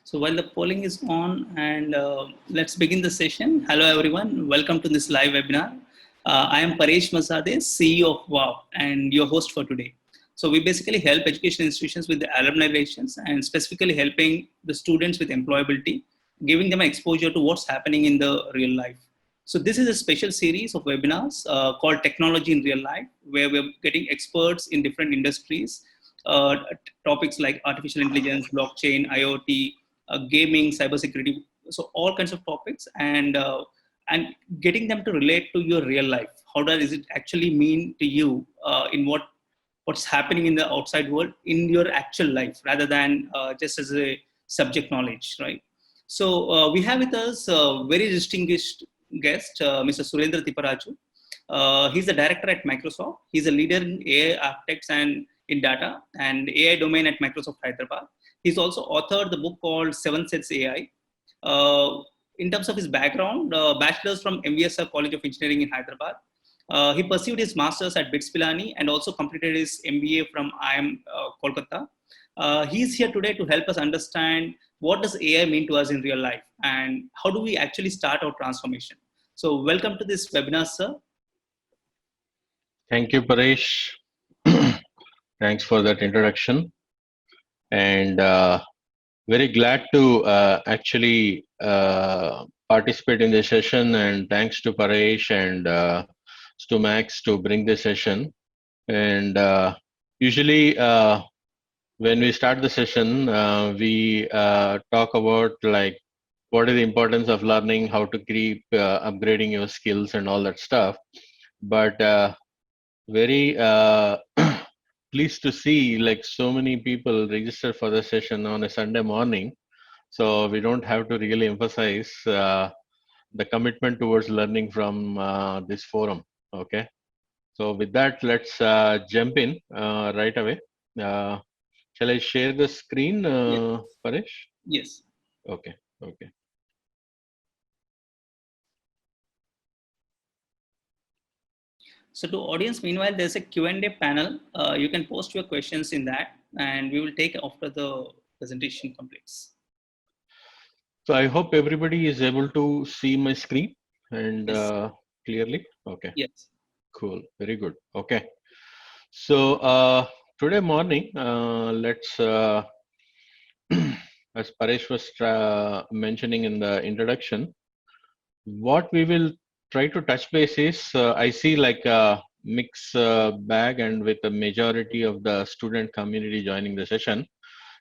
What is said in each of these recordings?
So while the polling is on, and let's begin the session. Hello, everyone. Welcome to this live webinar. I am Paresh Masade, CEO of WOW, and your host for today. So we basically help education institutions with the alumni relations and specifically helping the students with employability, giving them exposure to what's happening in the real life. So this is a special series of webinars called Technology in Real Life, where we're getting experts in different industries, uh, topics like artificial intelligence, blockchain, IoT, gaming, cybersecurity, so all kinds of topics, and getting them to relate to your real life. How does it actually mean to you in what's happening in the outside world in your actual life, rather than just as a subject knowledge, right? So we have with us a very distinguished guest, Mr. Surendra Tiparaju. He's the director at Microsoft. He's a leader in AI architects and in data and AI domain at Microsoft Hyderabad. He's also authored the book called Seven Sets AI. Uh, in terms of his background, bachelor's from MVSR College of Engineering in Hyderabad. He pursued his master's at BITS Pilani and also completed his MBA from IIM Kolkata. He's here today to help us understand what does AI mean to us in real life and how do we actually start our transformation. So welcome to this webinar, sir. Thank you, Paresh. Thanks for that introduction. And very glad to actually participate in this session. And thanks to Paresh and to Max to bring this session. And usually, when we start the session, we talk about like what is the importance of learning, how to keep upgrading your skills, and all that stuff. But very pleased to see like so many people register for the session on a Sunday morning. So we don't have to really emphasize the commitment towards learning from this forum. Okay. So with that, let's jump in right away. Uh, shall I share the screen, Yes. Paresh? Yes. Okay. Okay. So to audience, meanwhile, there's a Q&A panel. You can post your questions in that, and we will take after the presentation completes. So I hope everybody is able to see my screen and Yes. clearly. Okay. Yes. Cool. Very good. Okay. So today morning, let's, as Paresh was mentioning in the introduction, what we will try to touch base is I see like a mix bag and with the majority of the student community joining the session.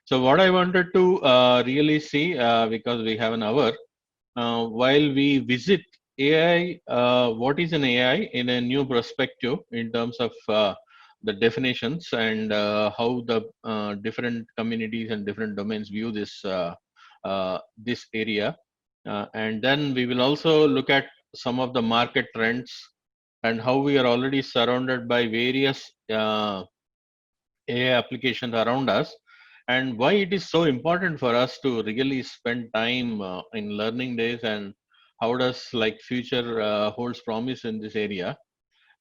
So what I wanted to really see, because we have an hour, while we visit AI, what is an AI in a new perspective in terms of the definitions and how the different communities and different domains view this area, and then we will also look at some of the market trends and how we are already surrounded by various AI applications around us, and why it is so important for us to really spend time in learning days, and how does like future holds promise in this area.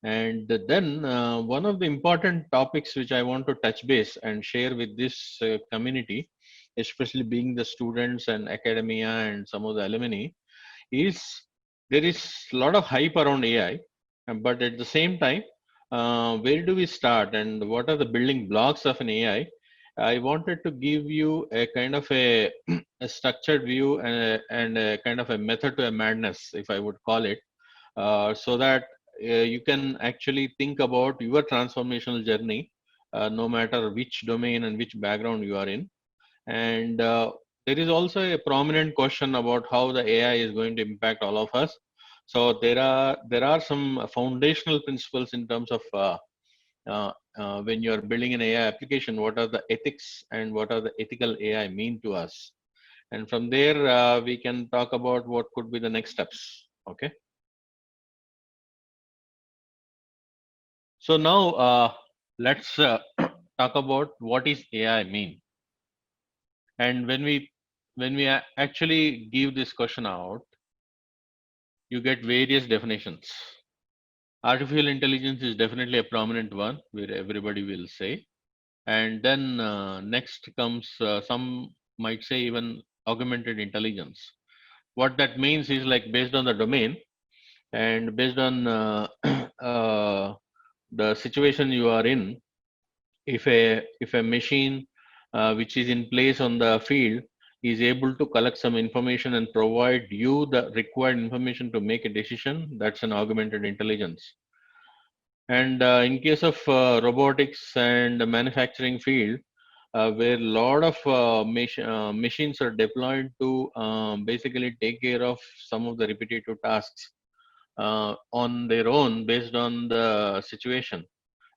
And then one of the important topics which I want to touch base and share with this community, especially being the students and academia and some of the alumni, is there is a lot of hype around AI, but at the same time, where do we start and what are the building blocks of an AI? I wanted to give you a kind of a structured view and a kind of a method to a madness, if I would call it, so that you can actually think about your transformational journey, no matter which domain and which background you are in. And there is also a prominent question about how the AI is going to impact all of us. So there are some foundational principles in terms of when you are building an AI application, what are the ethics and what are the ethical AI mean to us? And from there, we can talk about what could be the next steps. Okay. So now let's talk about what is AI mean. And when we actually give this question out, you get various definitions. Artificial intelligence is definitely a prominent one where everybody will say. And then next comes some might say even augmented intelligence. What that means is like based on the domain and based on the situation you are in, if a machine which is in place on the field is able to collect some information and provide you the required information to make a decision, that's an augmented intelligence. And in case of robotics and the manufacturing field, where a lot of machines are deployed to basically take care of some of the repetitive tasks on their own based on the situation.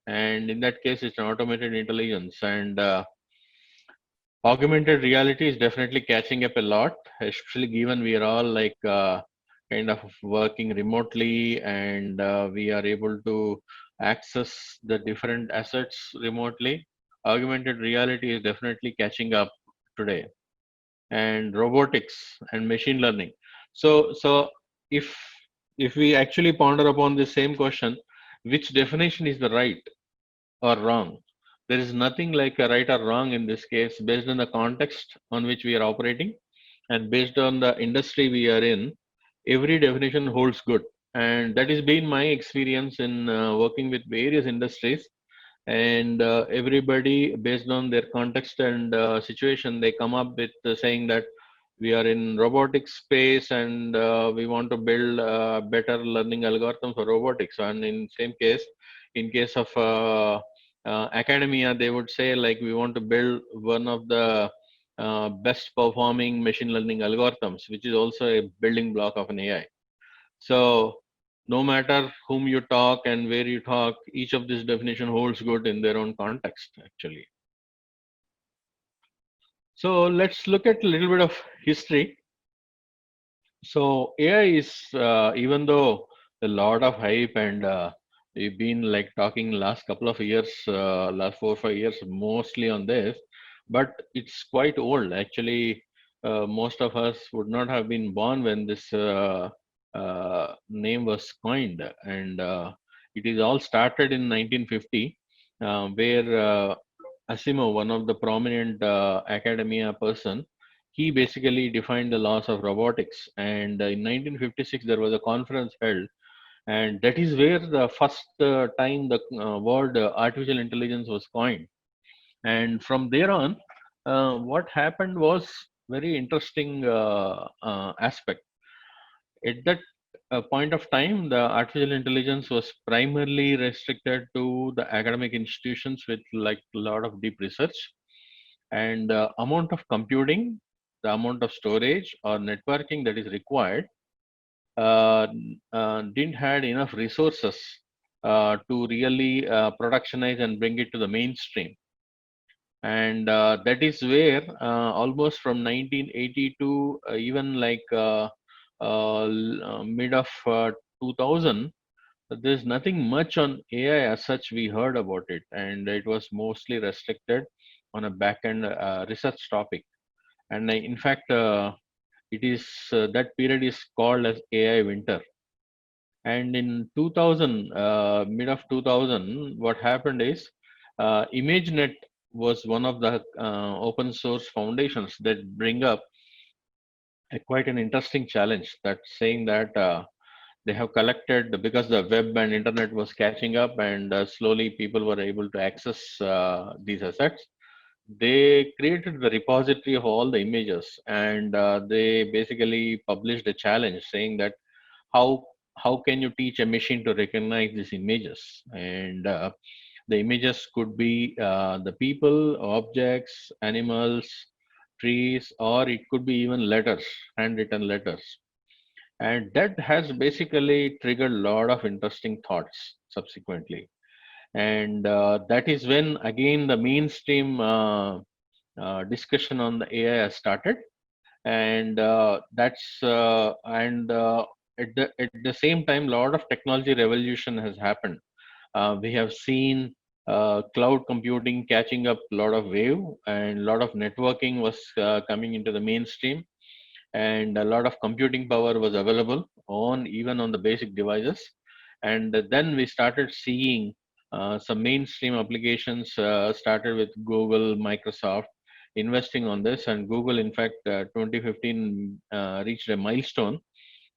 And in that case, it's an automated intelligence. And augmented reality is definitely catching up a lot, especially given we are all like kind of working remotely and we are able to access the different assets remotely. Augmented reality is definitely catching up today, and robotics and machine learning. So if if we actually ponder upon the same question, which definition is the right or wrong? There is nothing like a right or wrong in this case, based on the context on which we are operating and based on the industry we are in. Every definition holds good, and that has been my experience in working with various industries. And everybody, based on their context and situation, they come up with saying that we are in robotics space and we want to build better learning algorithms for robotics. And in same case, in case of academia, they would say like we want to build one of the best performing machine learning algorithms, which is also a building block of an AI. So no matter whom you talk and where you talk, each of this definition holds good in their own context, actually. So let's look at a little bit of history. So AI is, even though a lot of hype and we've been like talking last couple of years, last 4 or 5 years, mostly on this, but it's quite old. Actually, most of us would not have been born when this name was coined, and it is all started in 1950, where Asimov, one of the prominent academia person, he basically defined the laws of robotics. And in 1956, there was a conference held, and that is where the first time the word artificial intelligence was coined. And from there on, what happened was very interesting aspect. At that point of time, the artificial intelligence was primarily restricted to the academic institutions with like a lot of deep research, and the amount of computing, the amount of storage or networking that is required didn't had enough resources to really productionize and bring it to the mainstream. And that is where almost from 1980 to even like mid of 2000, there's nothing much on AI as such we heard about it, and it was mostly restricted on a back end research topic. And in fact, it is that period is called as AI winter. And in 2000, mid of 2000, what happened is ImageNet was one of the open source foundations that bring up quite an interesting challenge. That saying that they have collected, because the web and internet was catching up and slowly people were able to access these assets. They created the repository of all the images, and they basically published a challenge saying that how how can you teach a machine to recognize these images. And the images could be the people, objects, animals, trees, or it could be even letters, handwritten letters. And that has basically triggered a lot of interesting thoughts subsequently. And that is when again the mainstream discussion on the AI has started. And that's and at the same time, a lot of technology revolution has happened. We have seen cloud computing catching up a lot of wave, and a lot of networking was coming into the mainstream, and a lot of computing power was available on even on the basic devices. And then we started seeing some mainstream applications started with Google, Microsoft, investing on this. And Google, in fact, 2015 reached a milestone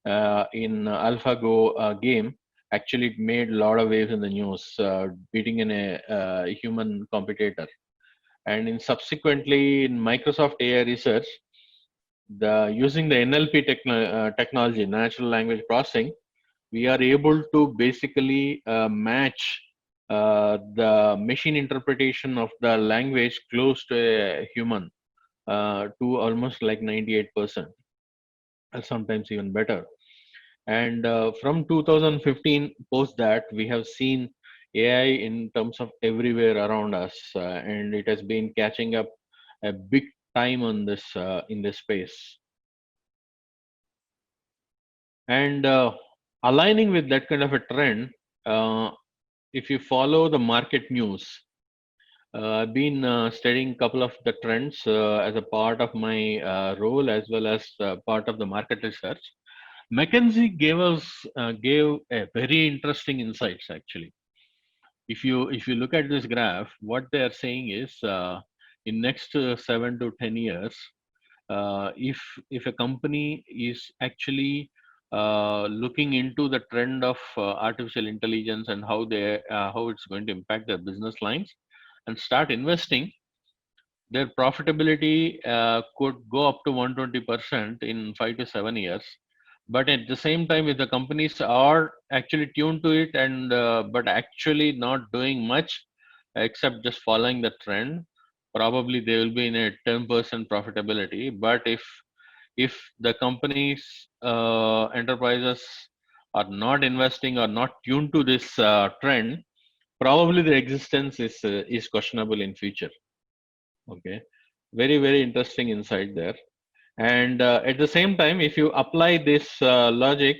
in AlphaGo game. Actually, it made a lot of waves in the news, beating in a human competitor. And in subsequently in Microsoft AI research, the using the NLP technology, natural language processing, we are able to basically match the machine interpretation of the language close to a human to almost like 98%, sometimes even better. And from 2015, post that, we have seen AI in terms of everywhere around us, and it has been catching up a big time on this in this space. And aligning with that kind of a trend, uh, if you follow the market news, I've been studying a couple of the trends as a part of my role as well as part of the market research. McKinsey gave a very interesting insights actually. If you look at this graph, what they are saying is in next 7 to 10 years, if a company is actually looking into the trend of artificial intelligence and how it's going to impact their business lines and start investing, their profitability could go up to 120% in 5 to 7 years. But at the same time, if the companies are actually tuned to it and but actually not doing much except just following the trend, probably they will be in a 10% profitability. But if the companies enterprises are not investing or not tuned to this trend, probably the existence is questionable in future. Okay, very interesting insight there. And at the same time, if you apply this logic,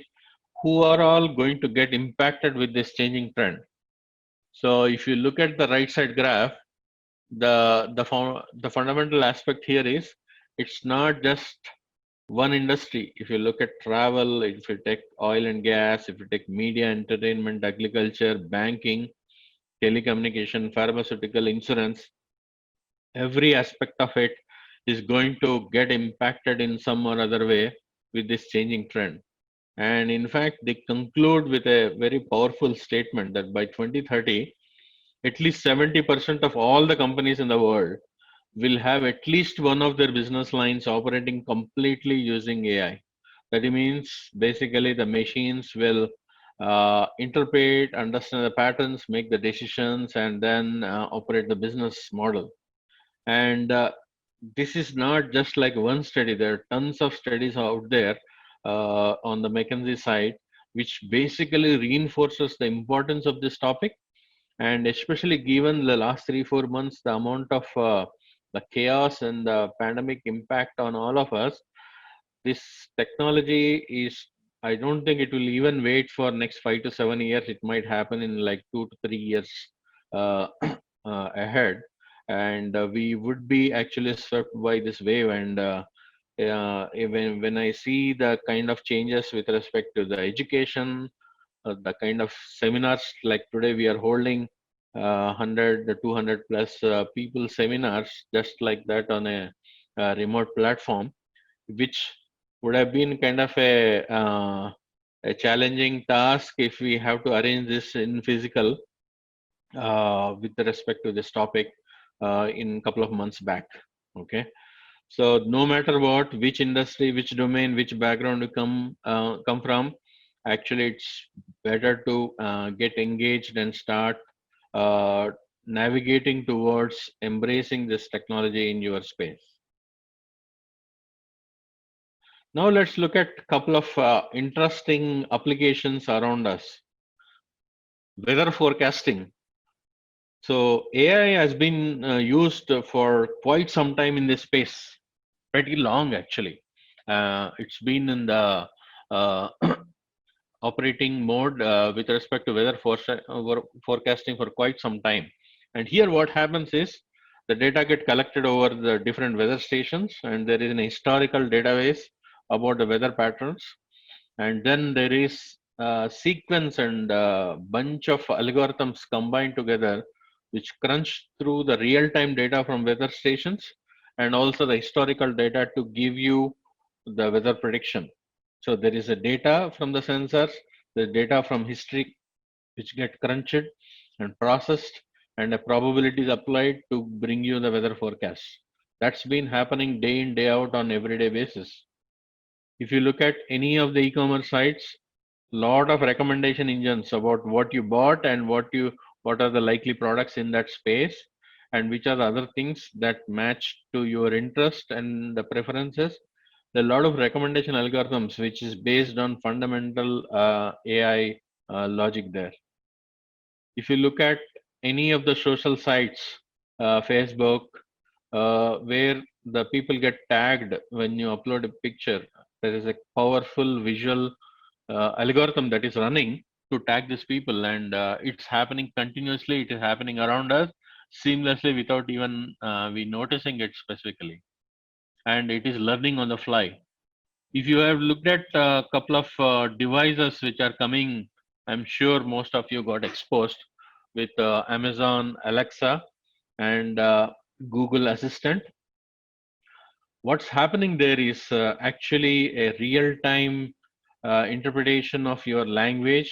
who are all going to get impacted with this changing trend? So if you look at the right side graph, the fundamental aspect here is it's not just one industry. If you look at travel, if you take oil and gas, if you take media, entertainment, agriculture, banking, telecommunication, pharmaceutical, insurance, every aspect of it is going to get impacted in some or other way with this changing trend. And in fact, they conclude with a very powerful statement that by 2030, at least 70% of all the companies in the world will have at least one of their business lines operating completely using AI. That means basically the machines will interpret, understand the patterns, make the decisions, and then operate the business model. And this is not just like one study. There are tons of studies out there on the McKinsey side, which basically reinforces the importance of this topic. And especially given the last 3 4 months, the amount of the chaos and the pandemic impact on all of us, this technology is, I don't think it will even wait for next 5 to 7 years. It might happen in like 2 to 3 years uh, ahead, and we would be actually swept by this wave. And even when I see the kind of changes with respect to the education, the kind of seminars like today we are holding 100 to 200 plus people seminars just like that on a remote platform, which would have been kind of a challenging task if we have to arrange this in physical with respect to this topic in a couple of months back. Okay, so no matter what, which industry, which domain, which background you come from, actually it's better to get engaged and start uh, navigating towards embracing this technology in your space. Now let's look at a couple of interesting applications around us. Weather forecasting. So AI has been used for quite some time in this space, pretty long actually. It's been in the uh, operating mode with respect to weather forecasting for quite some time. And here what happens is the data get collected over the different weather stations, and there is an historical database about the weather patterns. And then there is a sequence and a bunch of algorithms combined together which crunch through the real-time data from weather stations and also the historical data to give you the weather prediction. So there is a data from the sensors, the data from history which get crunched and processed, and a probability is applied to bring you the weather forecast. That's been happening day in day out on everyday basis. If you look at any of the e-commerce sites, lot of recommendation engines about what you bought and what are the likely products in that space, and which are the other things that match to your interest and the preferences. There are a lot of recommendation algorithms which is based on fundamental AI logic there. If you look at any of the social sites, Facebook, where the people get tagged when you upload a picture, there is a powerful visual algorithm that is running to tag these people, and it's happening continuously. It is happening around us seamlessly without even we noticing it specifically, and it is learning on the fly. If you have looked at a couple of devices which are coming, I'm sure most of you got exposed with Amazon Alexa and Google Assistant. What's happening there is actually a real-time interpretation of your language,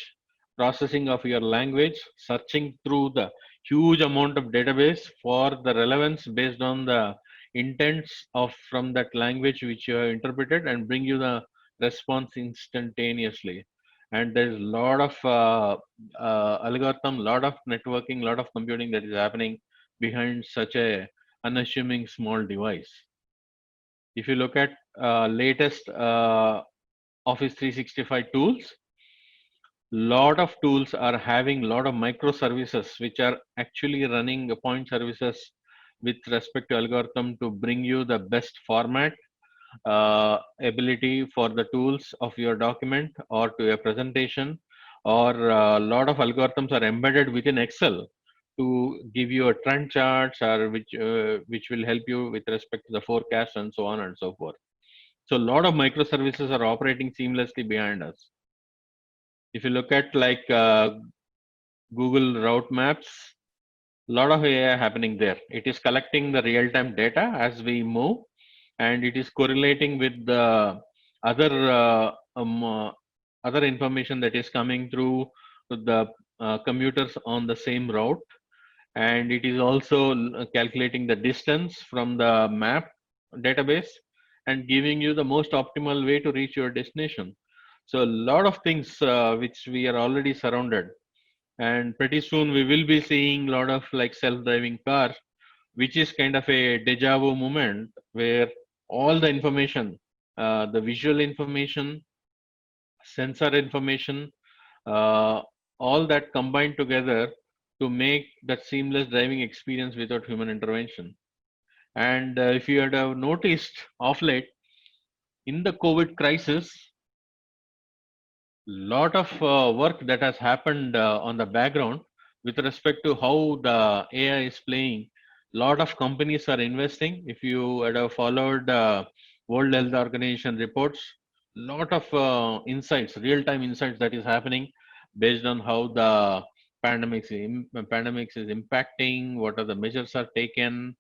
processing of your language, searching through the huge amount of database for the relevance based on the intents of from that language which you have interpreted, and bring you the response instantaneously. And there's a lot of algorithm, lot of networking, lot of computing that is happening behind such a unassuming small device. If you look at latest Office 365 tools, lot of tools are having lot of microservices which are actually running the point services with respect to algorithm to bring you the best format ability for the tools of your document or to a presentation, or a lot of algorithms are embedded within Excel to give you a trend charts, or which will help you with respect to the forecast and so on and so forth. So a lot of microservices are operating seamlessly behind us. If you look at like Google Route Maps, a lot of AI happening there. It is collecting the real-time data as we move, and it is correlating with the other other information that is coming through the commuters on the same route, and it is also calculating the distance from the map database and giving you the most optimal way to reach your destination. So a lot of things which we are already surrounded, and pretty soon we will be seeing a lot of like self-driving cars, which is kind of a deja vu moment where all the information, the visual information, sensor information, uh, all that combined together to make that seamless driving experience without human intervention. And if you had have noticed of late in the COVID crisis, lot of work that has happened on the background with respect to how the AI is playing. Lot of companies are investing. If you had have followed World Health Organization reports, lot of insights, real-time insights that is happening based on how the pandemics is impacting, what are the measures are taken,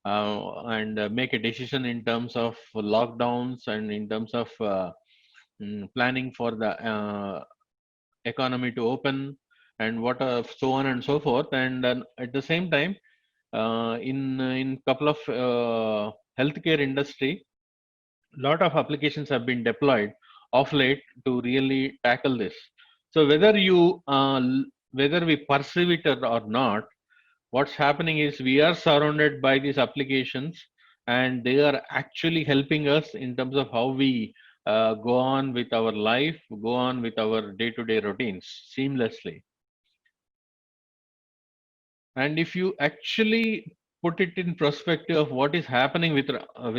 and make a decision in terms of lockdowns and in terms of planning for the economy to open, and what are so on and so forth. And then at the same time, in couple of healthcare industry, lot of applications have been deployed of late to really tackle this. So whether we perceive it or not, what's happening is we are surrounded by these applications, and they are actually helping us in terms of how we go on with our life, go on with our day-to-day routines seamlessly. And if you actually put it in perspective of what is happening with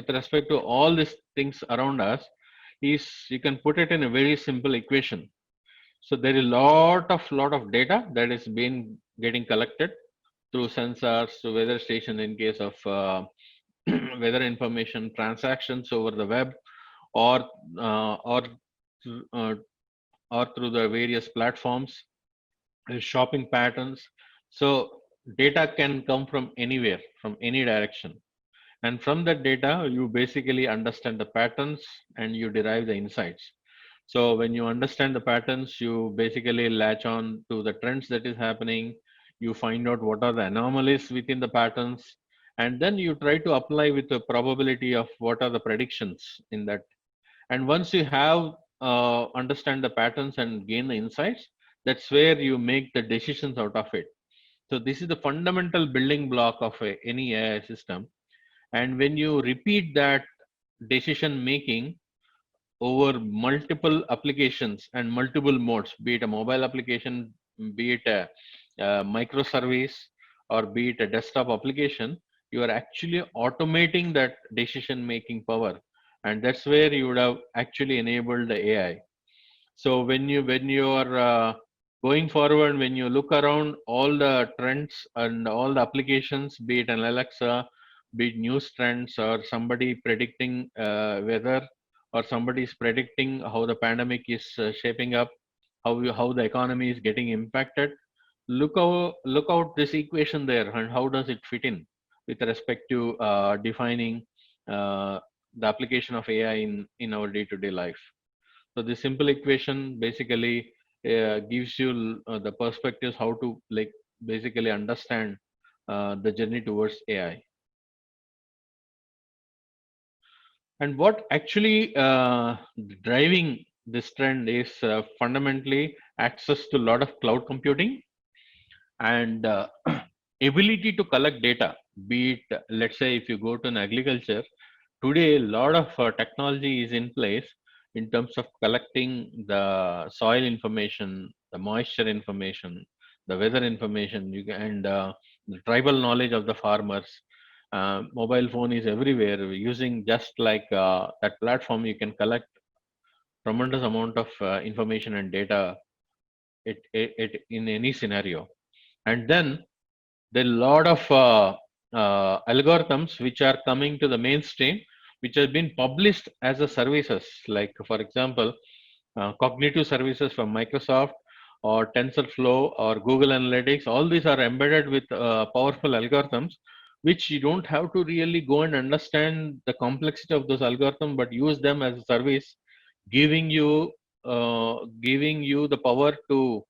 respect to all these things around us, is you can put it in a very simple equation. So there is lot of data that is being getting collected through sensors, to weather station in case of weather information, transactions over the web, or uh, or uh, or through the various platforms, shopping patterns. So data can come from anywhere, from any direction, And from that data, you basically understand the patterns and you derive the insights. So when you understand the patterns, you basically latch on to the trends that is happening. You find out what are the anomalies within the patterns, and then you try to apply with the probability of what are the predictions in that. And once you have understand the patterns and gain the insights, that's where you make the decisions out of it. So this is the fundamental building block of any AI system. And when you repeat that decision making over multiple applications and multiple modes, be it a mobile application, be it a microservice, or be it a desktop application, you are actually automating that decision making power. And that's where you would have actually enabled the AI. So when you are going forward, when you look around all the trends and all the applications, be it an Alexa, be it news trends, or somebody predicting weather, or somebody is predicting how the pandemic is shaping up, how the economy is getting impacted. Look out this equation there, and how does it fit in with respect to defining uh, the application of AI in our day-to-day life. So the simple equation basically gives you the perspectives how to like basically understand the journey towards AI. And what actually driving this trend is fundamentally access to a lot of cloud computing and ability to collect data. Be it, let's say, if you go to an agriculture, today, a lot of technology is in place in terms of collecting the soil information, the moisture information, the weather information, and the tribal knowledge of the farmers. Mobile phone is everywhere. Using just like that platform, you can collect tremendous amount of information and data it in any scenario. And then there are a lot of algorithms which are coming to the mainstream, which have been published as a services, like for example cognitive services from Microsoft, or TensorFlow, or Google Analytics. All these are embedded with powerful algorithms, which you don't have to really go and understand the complexity of those algorithms, but use them as a service, giving you the power to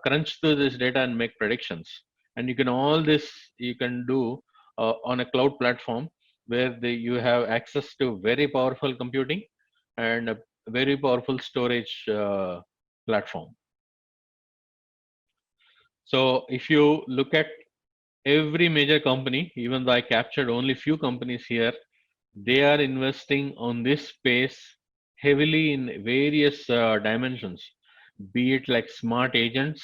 crunch through this data and make predictions. And you can all this you can do on a cloud platform where you have access to very powerful computing and a very powerful storage platform. So if you look at every major company, even though I captured only few companies here, they are investing on this space heavily in various dimensions, be it like smart agents,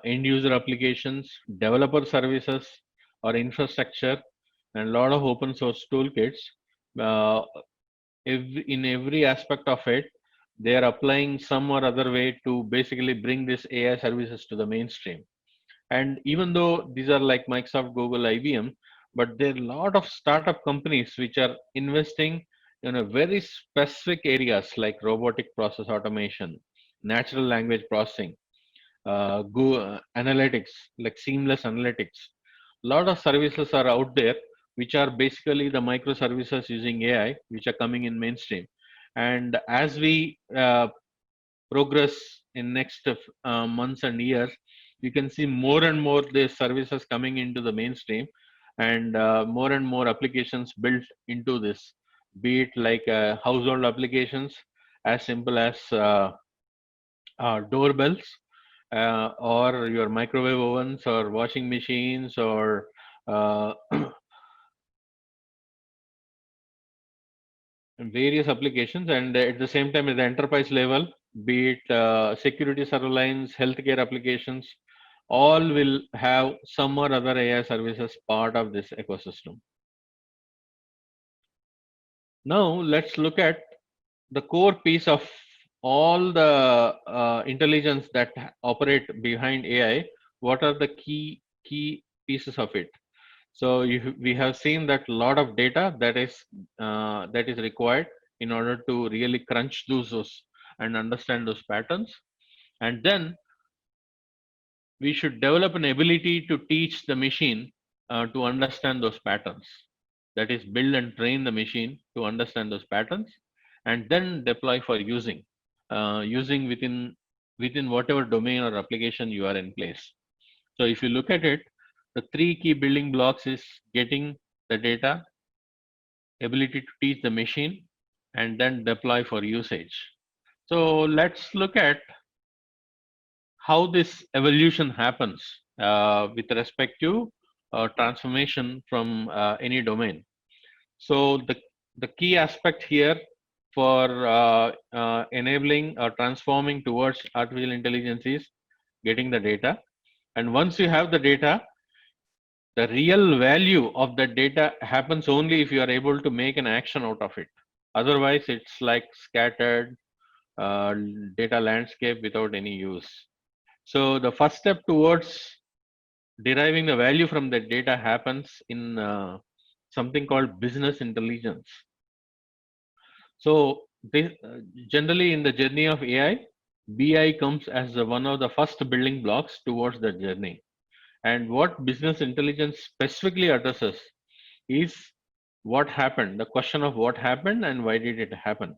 end user applications, developer services, or infrastructure, and a lot of open source toolkits. Uh, in every aspect of it, they are applying some or other way to basically bring this AI services to the mainstream. And even though these are like Microsoft, Google, IBM, but there are a lot of startup companies which are investing in a very specific areas like robotic process automation, natural language processing, analytics, like seamless analytics. A lot of services are out there which are basically the microservices using AI, which are coming in mainstream. And as we progress in next months and years, you can see more and more the services coming into the mainstream, and more and more applications built into this, be it like household applications as simple as doorbells, or your microwave ovens, or washing machines, or uh, various applications. And at the same time, at the enterprise level, be it security server lines, healthcare applications, all will have some or other AI services part of this ecosystem. Now let's look at the core piece of all the intelligence that operate behind AI. What are the key pieces of it? So we have seen that a lot of data that is required in order to really crunch those and understand those patterns. And then we should develop an ability to teach the machine to understand those patterns. that is build and train the machine to understand those patterns, and then deploy for using within whatever domain or application you are in place. So if you look at it, the three key building blocks is getting the data, ability to teach the machine, and then deploy for usage. So let's look at how this evolution happens with respect to transformation from any domain. So the key aspect here for enabling or transforming towards artificial intelligence is getting the data. And once you have the data, the real value of that data happens only if you are able to make an action out of it. Otherwise, it's like scattered uh, data landscape without any use. So the first step towards deriving the value from that data happens in something called business intelligence. So this, generally in the journey of AI, BI comes as one of the first building blocks towards that journey. And what business intelligence specifically addresses is what happened, the question of what happened and why did it happen.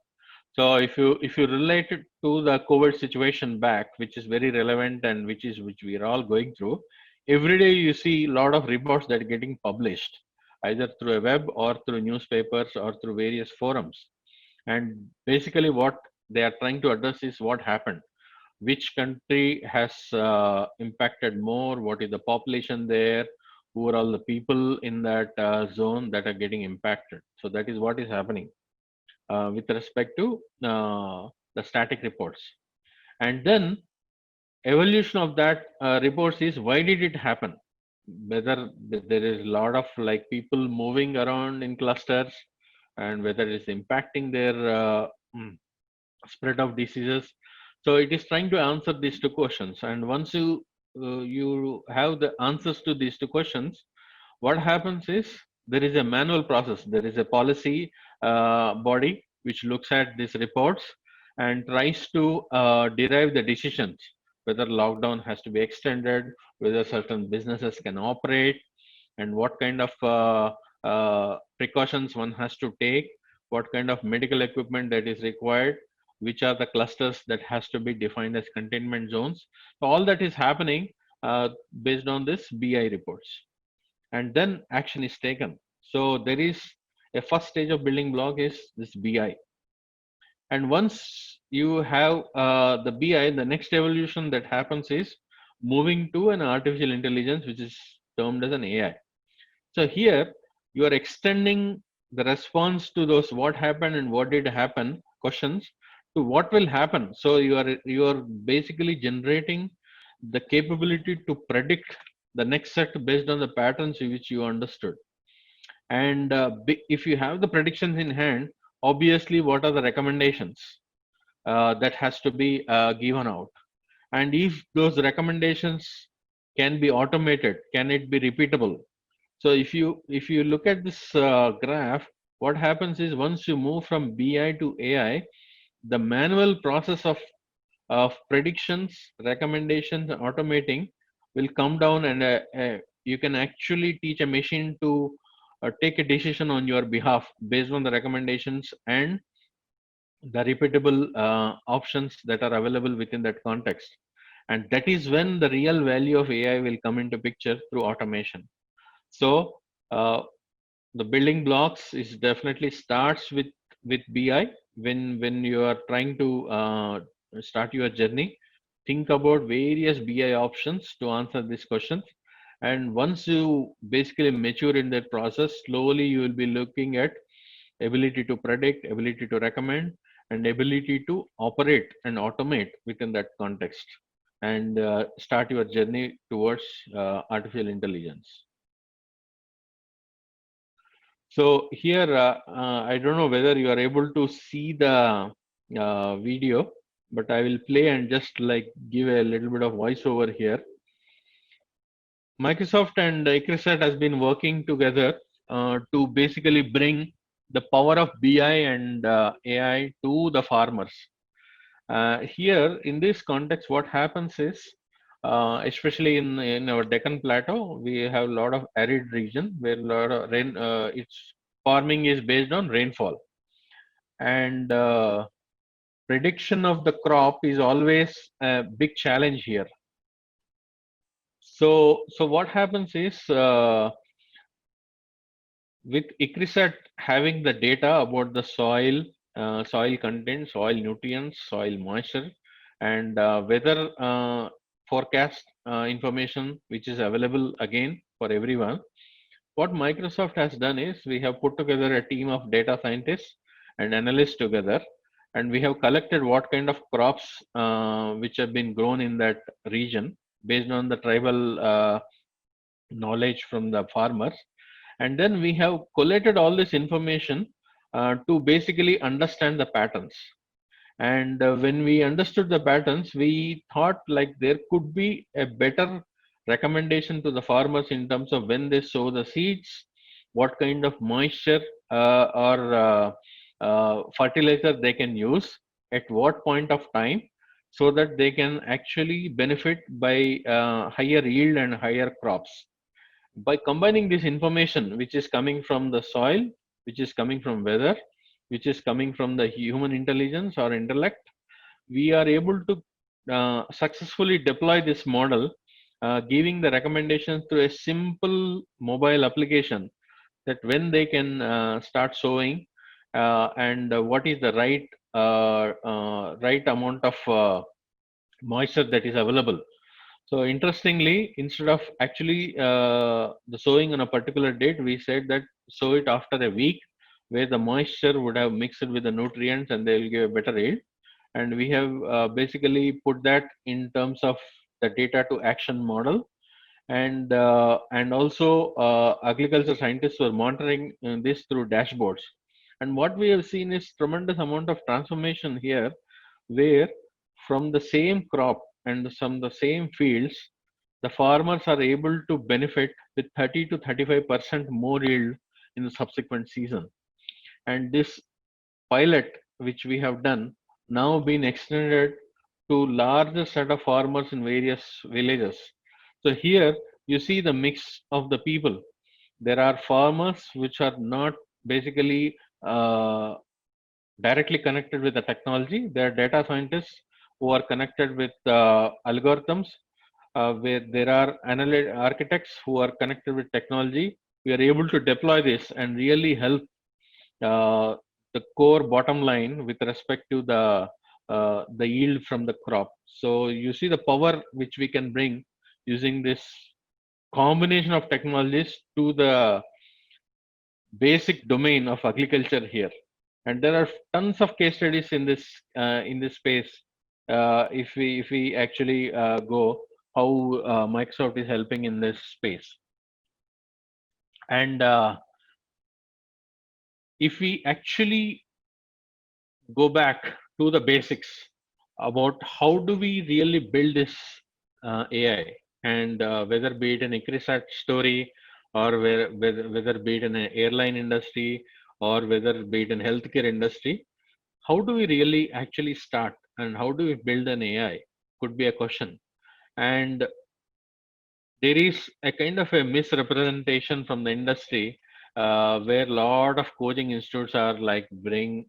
So if you relate it to the COVID situation back, which is very relevant and which we are all going through, every day you see a lot of reports that are getting published either through a web or through newspapers or through various forums. And basically what they are trying to address is what happened, which country has impacted more, what is the population there, who are all the people in that zone that are getting impacted. So that is what is happening with respect to the static reports. And then evolution of that reports is why did it happen, whether there is a lot of like people moving around in clusters, and whether it's impacting their mm, spread of diseases. So it is trying to answer these two questions, and once you have the answers to these two questions, what happens is there is a manual process, there is a policy body which looks at these reports and tries to derive the decisions, whether lockdown has to be extended, whether certain businesses can operate, and what kind of precautions one has to take, what kind of medical equipment that is required, which are the clusters that has to be defined as containment zones. So all that is happening based on this BI reports, and then action is taken. So there is a first stage of building block is this BI, and once you have the BI, the next evolution that happens is moving to an artificial intelligence, which is termed as an AI. So here you are extending the response to those what happened and what did happen questions to what will happen. So you are basically generating the capability to predict the next set based on the patterns which you understood. And if you have the predictions in hand, obviously what are the recommendations that has to be given out, and if those recommendations can be automated, can it be repeatable. So if you look at this graph, what happens is once you move from BI to AI, the manual process of predictions, recommendations, and automating will come down, and you can actually teach a machine to take a decision on your behalf based on the recommendations and the repeatable options that are available within that context. And that is when the real value of AI will come into picture through automation. So uh, the building blocks is definitely starts with BI. When you are trying to start your journey, think about various BI options to answer these questions. And once you basically mature in that process, slowly you will be looking at ability to predict, ability to recommend, and ability to operate and automate within that context, and start your journey towards artificial intelligence. So here, I don't know whether you are able to see the video, but I will play and just like give a little bit of voiceover here. Microsoft and Microsoft has been working together to basically bring the power of BI and AI to the farmers. Here, in this context, what happens is, especially in our Deccan Plateau, we have a lot of arid region where a lot of rain. It's farming is based on rainfall, and prediction of the crop is always a big challenge here. So what happens is, with ICRISAT having the data about the soil, soil content, soil nutrients, soil moisture, and weather forecast information, which is available again for everyone. What Microsoft has done is we have put together a team of data scientists and analysts together, and we have collected what kind of crops which have been grown in that region based on the tribal knowledge from the farmers. And then we have collated all this information to basically understand the patterns. And when we understood the patterns, we thought like there could be a better recommendation to the farmers in terms of when they sow the seeds, what kind of moisture or fertilizer they can use at what point of time, so that they can actually benefit by higher yield and higher crops. By combining this information, which is coming from the soil, which is coming from weather, which is coming from the human intelligence or intellect, we are able to successfully deploy this model, giving the recommendations through a simple mobile application, that when they can start sowing, and what is the right amount of moisture that is available. So interestingly, instead of actually the sowing on a particular date, we said that sow it after a week, where the moisture would have mixed with the nutrients and they will give a better yield. And we have basically put that in terms of the data to action model, and also agriculture scientists were monitoring this through dashboards. And what we have seen is tremendous amount of transformation here, where from the same crop and from the same fields, the farmers are able to benefit with 30 to 35% more yield in the subsequent season. And this pilot, which we have done, now been extended to larger set of farmers in various villages. So here you see the mix of the people. There are farmers which are not basically directly connected with the technology. There are data scientists who are connected with algorithms, where there are architects who are connected with technology. We are able to deploy this and really help uh, the core bottom line with respect to the yield from the crop. So you see the power which we can bring using this combination of technologies to the basic domain of agriculture here. And there are tons of case studies in this space. If we actually go how Microsoft is helping in this space. And if we actually go back to the basics about how do we really build this AI, and whether be it an ICRISAT story, or whether be it in an airline industry, or whether be it in healthcare industry, how do we really actually start and how do we build an AI could be a question. And there is a kind of a misrepresentation from the industry, where a lot of coaching institutes are like bringing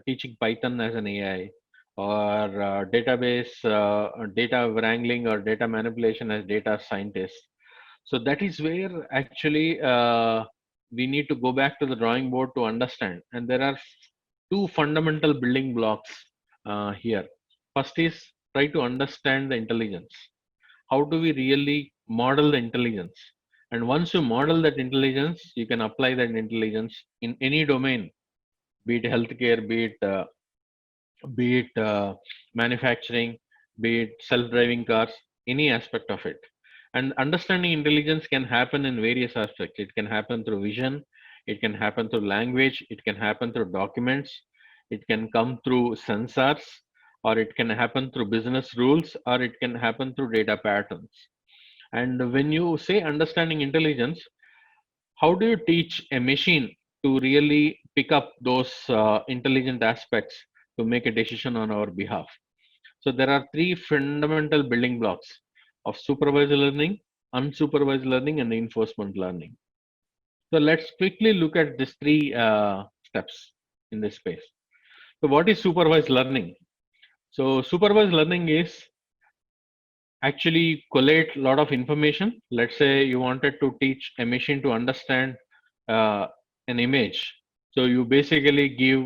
teaching Python as an AI, or database data wrangling or data manipulation as data scientists. So that is where actually we need to go back to the drawing board to understand. And there are two fundamental building blocks here. First is try to understand the intelligence. How do we really model the intelligence? And once you model that intelligence, you can apply that intelligence in any domain, be it healthcare, be it manufacturing, be it self-driving cars, any aspect of it. And understanding intelligence can happen in various aspects. It can happen through vision, it can happen through language, it can happen through documents, it can come through sensors, or it can happen through business rules, or it can happen through data patterns. And when you say understanding intelligence, how do you teach a machine to really pick up those intelligent aspects to make a decision on our behalf? So there are three fundamental building blocks of supervised learning, unsupervised learning, and reinforcement learning. So let's quickly look at these three steps in this space. So what is supervised learning? So supervised learning is actually collate a lot of information. Let's say you wanted to teach a machine to understand uh, an image. So you basically give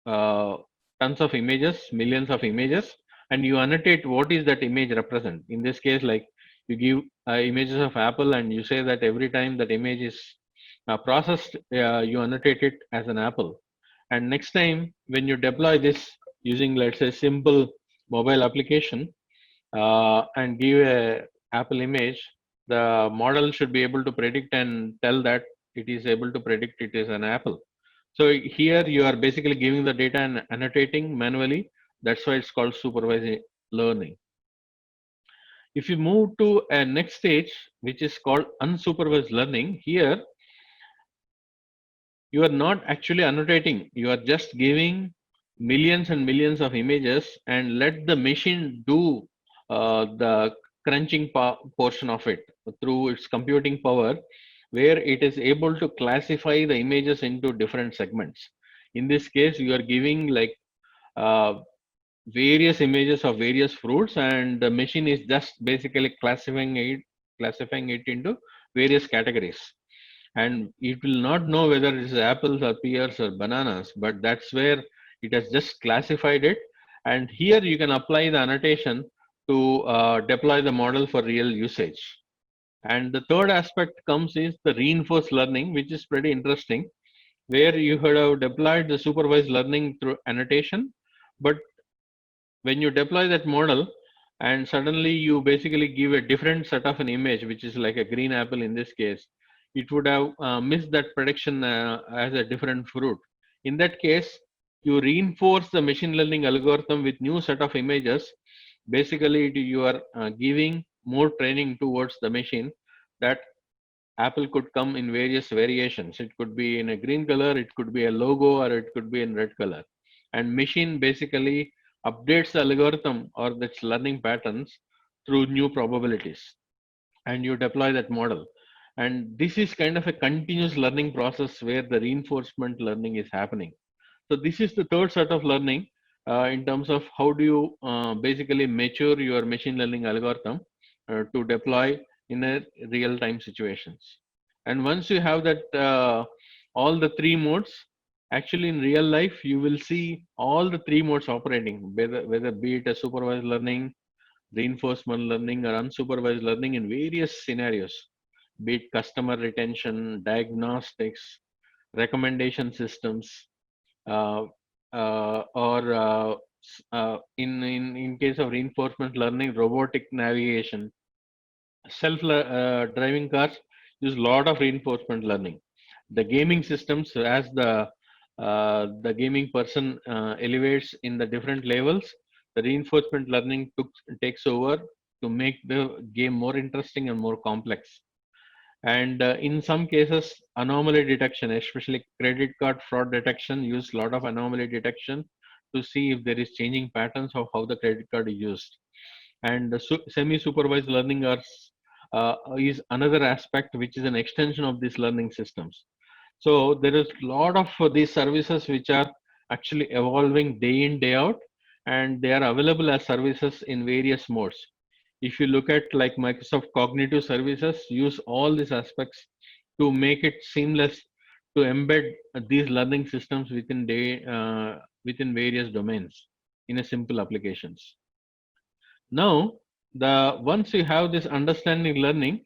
uh, tons of images, millions of images, and you annotate what is that image represent. In this case, like you give images of apple, and you say that every time that image is processed, you annotate it as an apple. And next time when you deploy this using, let's say, simple mobile application, and give a apple image, the model should be able to predict and tell that it is able to predict it is an apple. So here you are basically giving the data and annotating manually. That's why it's called supervised learning. If you move to a next stage, which is called unsupervised learning, here you are not actually annotating, you are just giving millions and millions of images and let the machine do the crunching portion of it through its computing power, where it is able to classify the images into different segments. In this case you are giving like uh, various images of various fruits, and the machine is just basically classifying it into various categories, and it will not know whether it is apples or pears or bananas, but that's where it has just classified it. And here you can apply the annotation to deploy the model for real usage. And the third aspect comes is the reinforced learning, which is pretty interesting, where you have deployed the supervised learning through annotation, but when you deploy that model and suddenly you basically give a different set of an image, which is like a green apple in this case, it would have missed that prediction as a different fruit. In that case, you reinforce the machine learning algorithm with new set of images. Basically you are giving more training towards the machine that apple could come in various variations. It could be in a green color, it could be a logo, or it could be in red color. And machine basically updates the algorithm or its learning patterns through new probabilities, and you deploy that model. And this is kind of a continuous learning process where the reinforcement learning is happening. So this is the third set of learning in terms of how do you basically mature your machine learning algorithm to deploy in a real time situations. And once you have that all the three modes, actually in real life you will see all the three modes operating, whether be it a supervised learning, reinforcement learning, or unsupervised learning in various scenarios, be it customer retention, diagnostics, recommendation systems, uh, or in case of reinforcement learning, robotic navigation. Self driving cars use a lot of reinforcement learning. The gaming systems, as the gaming person elevates in the different levels, the reinforcement learning takes over to make the game more interesting and more complex. And in some cases, anomaly detection, especially credit card fraud detection, use a lot of anomaly detection to see if there is changing patterns of how the credit card is used. And the semi-supervised learning is another aspect which is an extension of these learning systems. So there is a lot of these services which are actually evolving day in day out, and they are available as services in various modes. If you look at like Microsoft Cognitive Services, use all these aspects to make it seamless to embed these learning systems within various domains in a simple applications. Now, the once you have this understanding learning,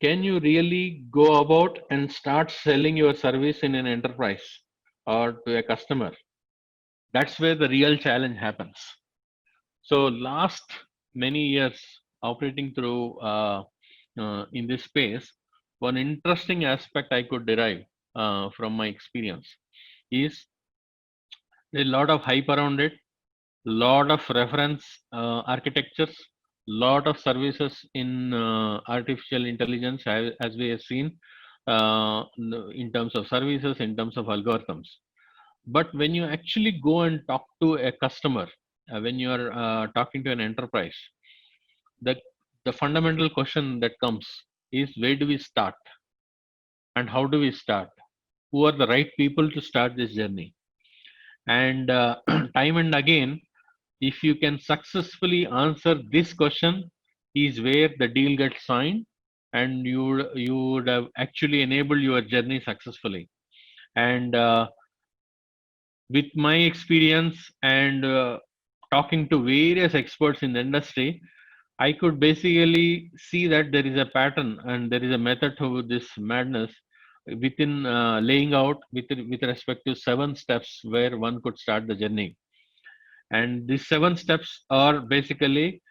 can you really go about and start selling your service in an enterprise or to a customer? That's where the real challenge happens. So, last many years operating through in this space, one interesting aspect I could derive from my experience is a lot of hype around it, lot of reference architectures, lot of services in artificial intelligence, as we have seen, in terms of services, in terms of algorithms. But when you actually go and talk to a customer, when you are talking to an enterprise, the the fundamental question that comes is, where do we start? and how do we start? Who are the right people to start this journey? And time and again, if you can successfully answer this question, is where the deal gets signed, and you would have actually enabled your journey successfully. And with my experience and talking to various experts in the industry, I could basically see that there is a pattern and there is a method to this madness within laying out with respect to 7 steps where one could start the journey. And these 7 steps are basically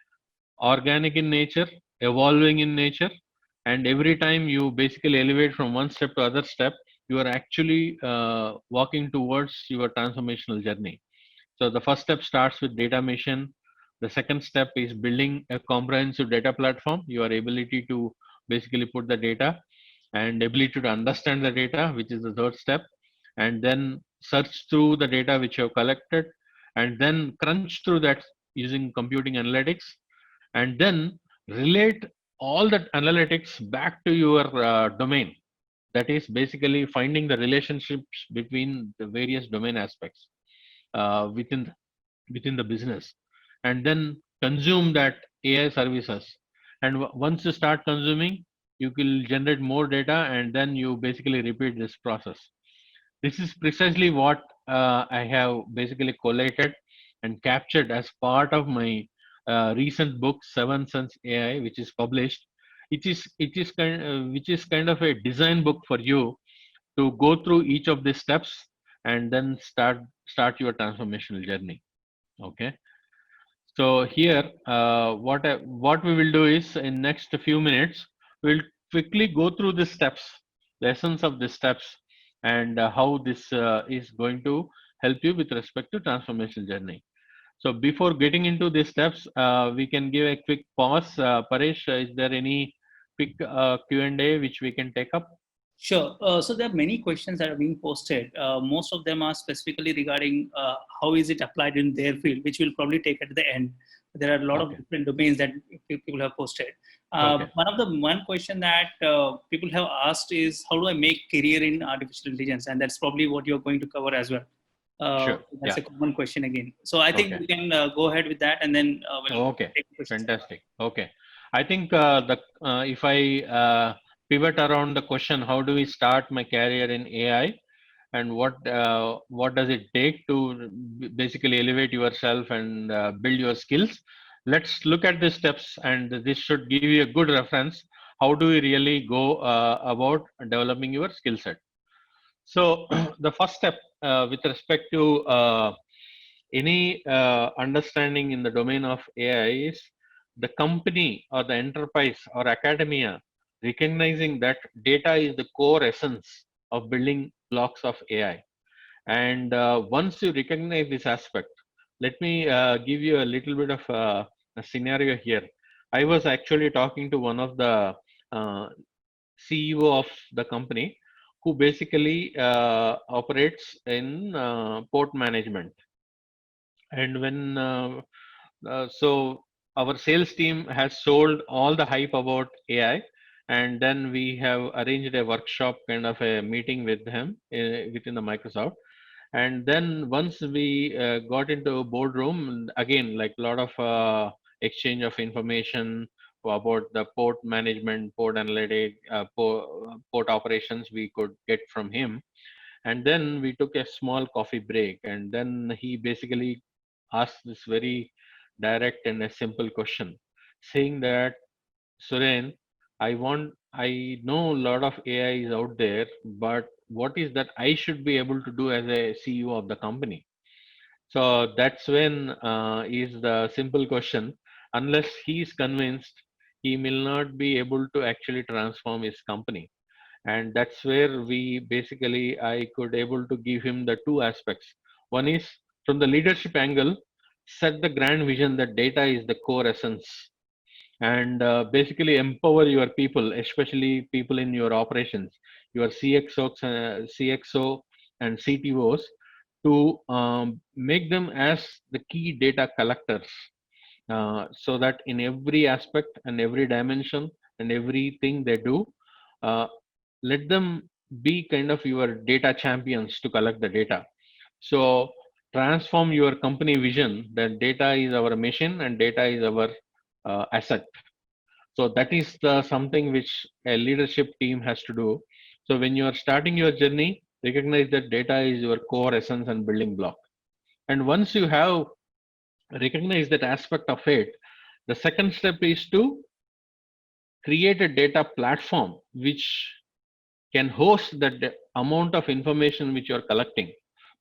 organic in nature, evolving in nature, and every time you basically elevate from one step to other step, you are actually walking towards your transformational journey. So the first step starts with data mission. The second step is building a comprehensive data platform. Your ability to basically put the data and ability to understand the data, which is the third step, and then search through the data which you have collected, and then crunch through that using computing analytics, and then relate all that analytics back to your domain. That is basically finding the relationships between the various domain aspects within the business, and then consume that AI services. And once you start consuming, you will generate more data, and then you basically repeat this process. This is precisely what I have basically collated and captured as part of my recent book, Seven Sense AI, which is published. Which is kind of a design book for you to go through each of these steps and then start your transformational journey. Okay. So here, what we will do is in next few minutes, we'll quickly go through the steps, the essence of the steps, and how this is going to help you with respect to transformational journey. So before getting into the steps, we can give a quick pause. Paresh, is there any quick Q&A which we can take up? Sure. So there are many questions that are being posted. Most of them are specifically regarding how is it applied in their field, which we'll probably take at the end. There are a lot of Okay. different domains that people have posted. Okay. One question that people have asked is how do I make career in artificial intelligence, and that's probably what you're going to cover as well. Sure. That's Yeah. a common question again. So I think Okay. we can go ahead with that, and then we'll Okay, take questions. fantastic. Okay, I think the if I pivot around the question, how do we start my career in AI, and what does it take to basically elevate yourself and build your skills? Let's look at the steps, and this should give you a good reference. How do we really go about developing your skill set? So the first step with respect to any understanding in the domain of AI is the company or the enterprise or academia recognizing that data is the core essence of building blocks of AI. And once you recognize this aspect, let me give you a little bit of a scenario here. I was actually talking to one of the uh, CEO of the company who basically operates in port management. And when so our sales team has sold all the hype about AI, and then we have arranged a workshop kind of a meeting with him within the Microsoft. And then once we got into a boardroom, again, like a lot of exchange of information about the port management, port analytic, port operations we could get from him. And then we took a small coffee break, and then he basically asked this very direct and a simple question, saying that, Suren, I know a lot of AI is out there, but what is that I should be able to do as a CEO of the company? So that's when is the simple question. Unless he is convinced, he will not be able to actually transform his company. And that's where we basically I could able to give him the two aspects. One is from the leadership angle, set the grand vision that data is the core essence, and basically empower your people, especially people in your operations, your CXO and CTOs, to make them as the key data collectors, so that in every aspect and every dimension and everything they do, uh, let them be kind of your data champions to collect the data. So transform your company vision that data is our mission and data is our asset. So that is the something which a leadership team has to do. So when you are starting your journey, recognize that data is your core essence and building block. And once you have recognized that aspect of it, the second step is to create a data platform which can host the amount of information which you are collecting.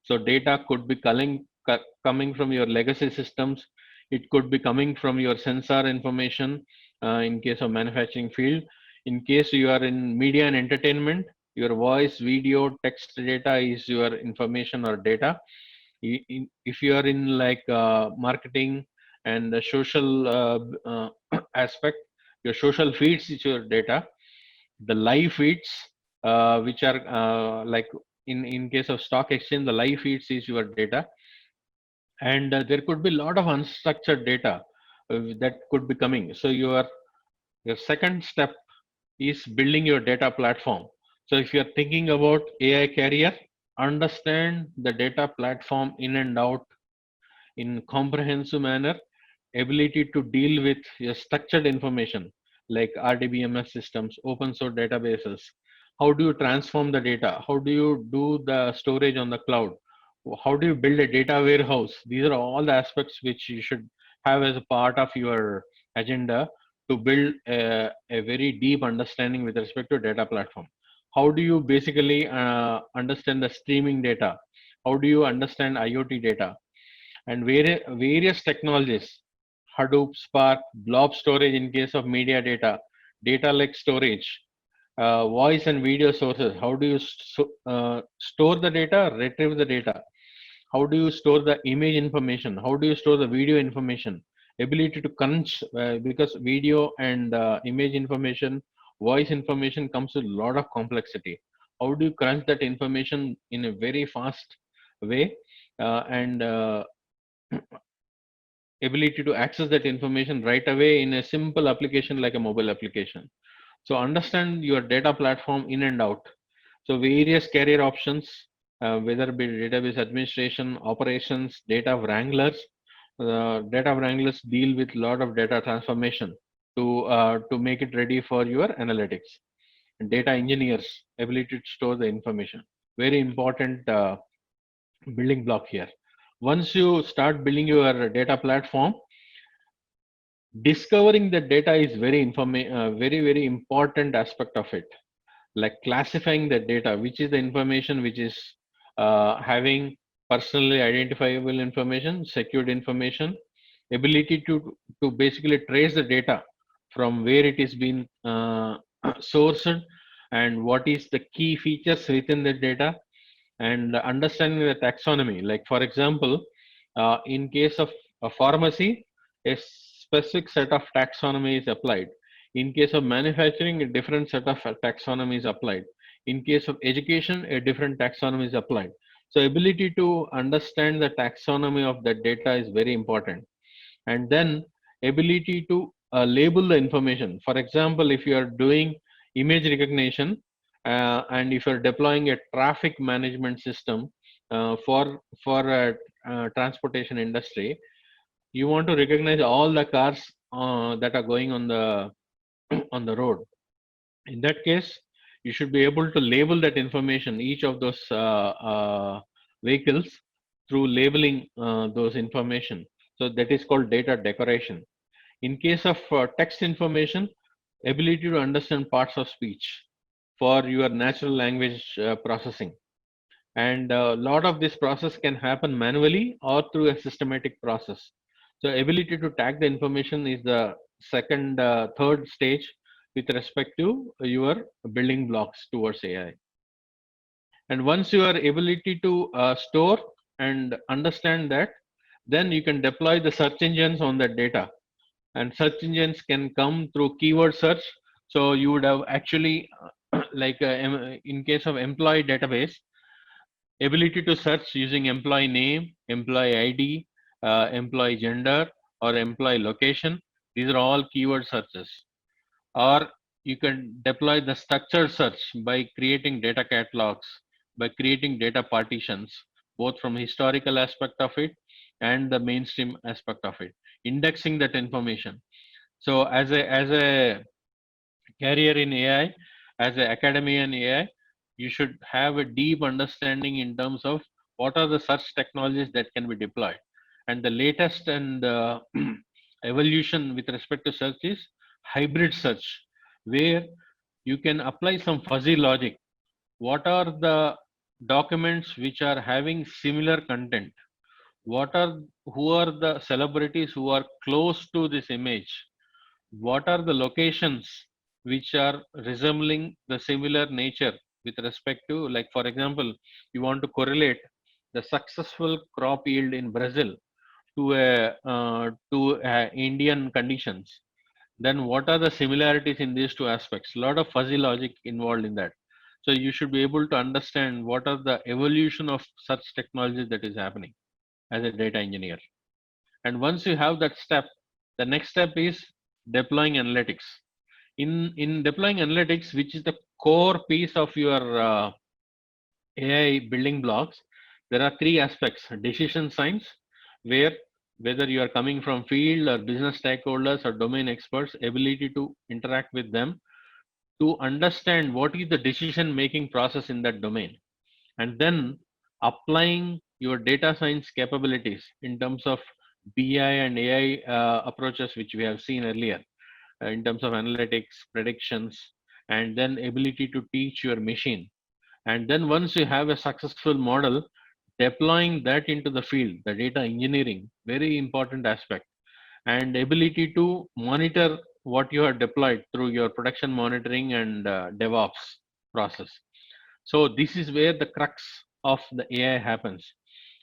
So data could be coming from your legacy systems. It could be coming from your sensor information in case of manufacturing field. In case you are in media and entertainment, your voice, video, text data is your information or data. If you are in like marketing and the social aspect, your social feeds is your data. The live feeds which are like in case of stock exchange, the live feeds is your data. And there could be a lot of unstructured data that could be coming. So your second step is building your data platform. So if you're thinking about AI career, understand the data platform in and out in comprehensive manner, ability to deal with your structured information like RDBMS systems, open source databases. How do you transform the data? How do you do the storage on the cloud? How do you build a data warehouse? These are all the aspects which you should have as a part of your agenda to build a very deep understanding with respect to data platform. How do you basically understand the streaming data? How do you understand IoT data? And various technologies, Hadoop, Spark, blob storage in case of media data, data lake storage, voice and video sources. How do you store the data, retrieve the data? How do you store the image information? How do you store the video information? Ability to crunch because video and image information, voice information comes with a lot of complexity. How do you crunch that information in a very fast way and ability to access that information right away in a simple application like a mobile application. So understand your data platform in and out. So various career options, whether it be database administration, operations, data wranglers. Data wranglers deal with a lot of data transformation to make it ready for your analytics. And data engineers, ability to store the information. Very important building block here. Once you start building your data platform, discovering the data is very important aspect of it, like classifying the data, which is the information which is having personally identifiable information, secured information, ability to basically trace the data from where it is being sourced and what is the key features within the data, and understanding the taxonomy. Like for example, in case of a pharmacy, a specific set of taxonomy is applied. In case of manufacturing, a different set of taxonomy is applied. In case of education, a different taxonomy is applied. So ability to understand the taxonomy of the data is very important. And then ability to label the information. For example, if you are doing image recognition and if you're deploying a traffic management system for a transportation industry, you want to recognize all the cars that are going on the on the road. In that case, you should be able to label that information, each of those vehicles, through labeling those information. So that is called data decoration. In case of text information, ability to understand parts of speech for your natural language processing. And a lot of this process can happen manually or through a systematic process. So ability to tag the information is the third stage with respect to your building blocks towards AI. And once your ability to store and understand that, then you can deploy the search engines on that data. And search engines can come through keyword search. So you would have actually like in case of employee database, ability to search using employee name, employee ID, employee gender, or employee location. These are all keyword searches. Or you can deploy the structured search by creating data catalogs, by creating data partitions, both from historical aspect of it and the mainstream aspect of it, indexing that information. So as a career in AI, as an academia in AI, you should have a deep understanding in terms of what are the search technologies that can be deployed. And the latest and evolution with respect to search is hybrid search, where you can apply some fuzzy logic. What are the documents which are having similar content? What are who are the celebrities who are close to this image? What are the locations which are resembling the similar nature with respect to, like for example, you want to correlate the successful crop yield in Brazil to Indian conditions, then what are the similarities in these two aspects? A lot of fuzzy logic involved in that. So you should be able to understand what are the evolution of such technologies that is happening as a data engineer. And once you have that step, the next step is deploying analytics. In deploying analytics, which is the core piece of your AI building blocks, there are three aspects: decision science, where whether you are coming from field or business stakeholders or domain experts, ability to interact with them to understand what is the decision making process in that domain, and then applying your data science capabilities in terms of BI and AI approaches, which we have seen earlier, in terms of analytics, predictions, and then ability to teach your machine. And then once you have a successful model, deploying that into the field, the data engineering, very important aspect, and ability to monitor what you have deployed through your production monitoring and DevOps process. So this is where the crux of the AI happens.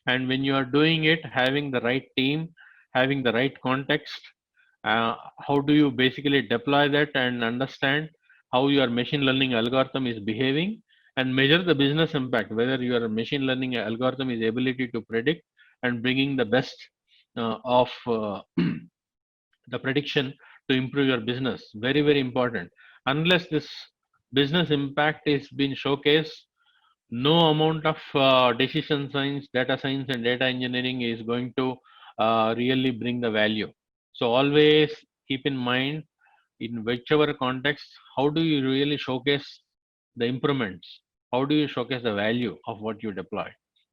And when you are doing it, having the right team, having the right context, how do you basically deploy that and understand how your machine learning algorithm is behaving, and measure the business impact, whether your machine learning algorithm is ability to predict and bringing the best of the prediction to improve your business. Very, very important. Unless this business impact is being showcased, no amount of decision science, data science, and data engineering is going to really bring the value. So always keep in mind, in whichever context, how do you really showcase the improvements? How do you showcase the value of what you deploy?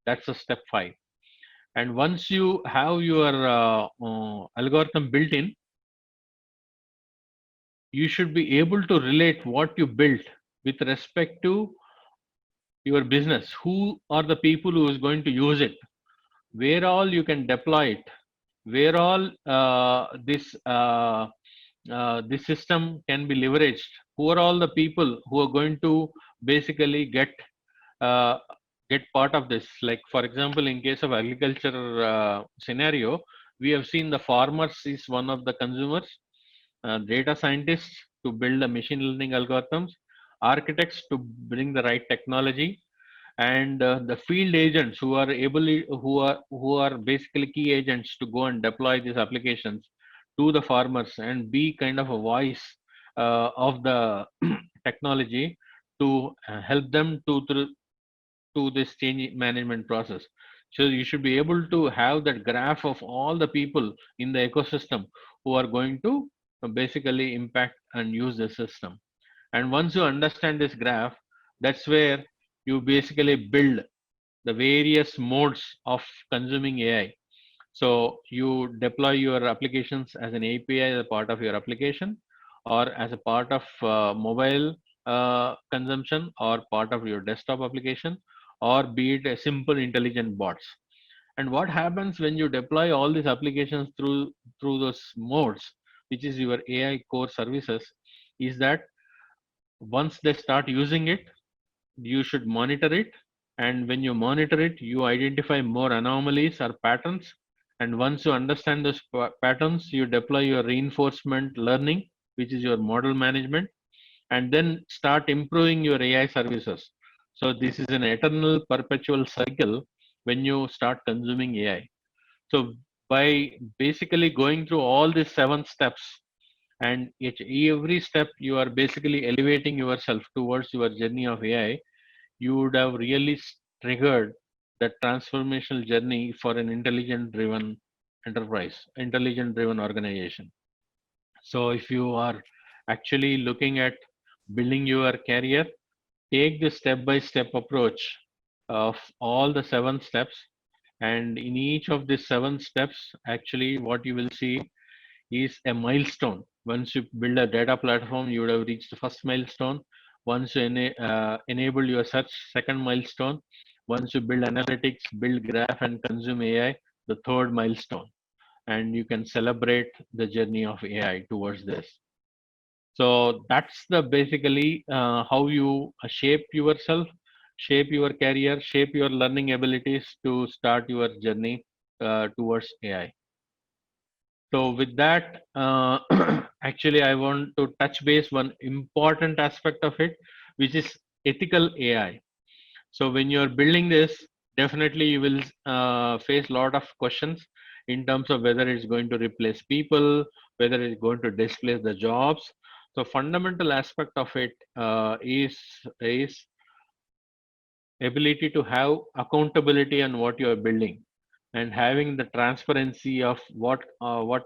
That's a step 5. And once you have your algorithm built in, you should be able to relate what you built with respect to your business. Who are the people who is going to use it? Where all you can deploy it? Where all this system can be leveraged? Who are all the people who are going to basically uh, get part of this? Like for example, in case of agriculture scenario, we have seen the farmers is one of the consumers, data scientists to build the machine learning algorithms, architects to bring the right technology, and the field agents who are who are basically key agents to go and deploy these applications to the farmers and be kind of a voice of the technology to help them to this change management process. So you should be able to have that graph of all the people in the ecosystem who are going to basically impact and use the system. And once you understand this graph, that's where you basically build the various modes of consuming AI. So you deploy your applications as an API as a part of your application, or as a part of mobile consumption, or part of your desktop application, or be it a simple intelligent bots. And what happens when you deploy all these applications through those modes, which is your AI core services, is that once they start using it, you should monitor it. And when you monitor it, you identify more anomalies or patterns. And once you understand those patterns, you deploy your reinforcement learning, which is your model management, and then start improving your AI services. So this is an eternal perpetual cycle when you start consuming AI. So by basically going through all these 7 steps, and at every step you are basically elevating yourself towards your journey of AI, you would have really triggered the transformational journey for an intelligent driven enterprise, intelligent driven organization. So if you are actually looking at building your career, take the step by step approach of all the 7 steps. And in each of these 7 steps, actually, what you will see is a milestone. Once you build a data platform, you would have reached the first milestone. Once you enable your search, second milestone. Once you build analytics, build graph, and consume AI, the third milestone. And you can celebrate the journey of AI towards this. So that's the basically how you shape yourself, shape your career, shape your learning abilities to start your journey towards AI. So with that, actually, I want to touch base one important aspect of it, which is ethical AI. So when you're building this, definitely you will face a lot of questions in terms of whether it's going to replace people, whether it's going to displace the jobs. So fundamental aspect of it is ability to have accountability on what you are building, and having the transparency of what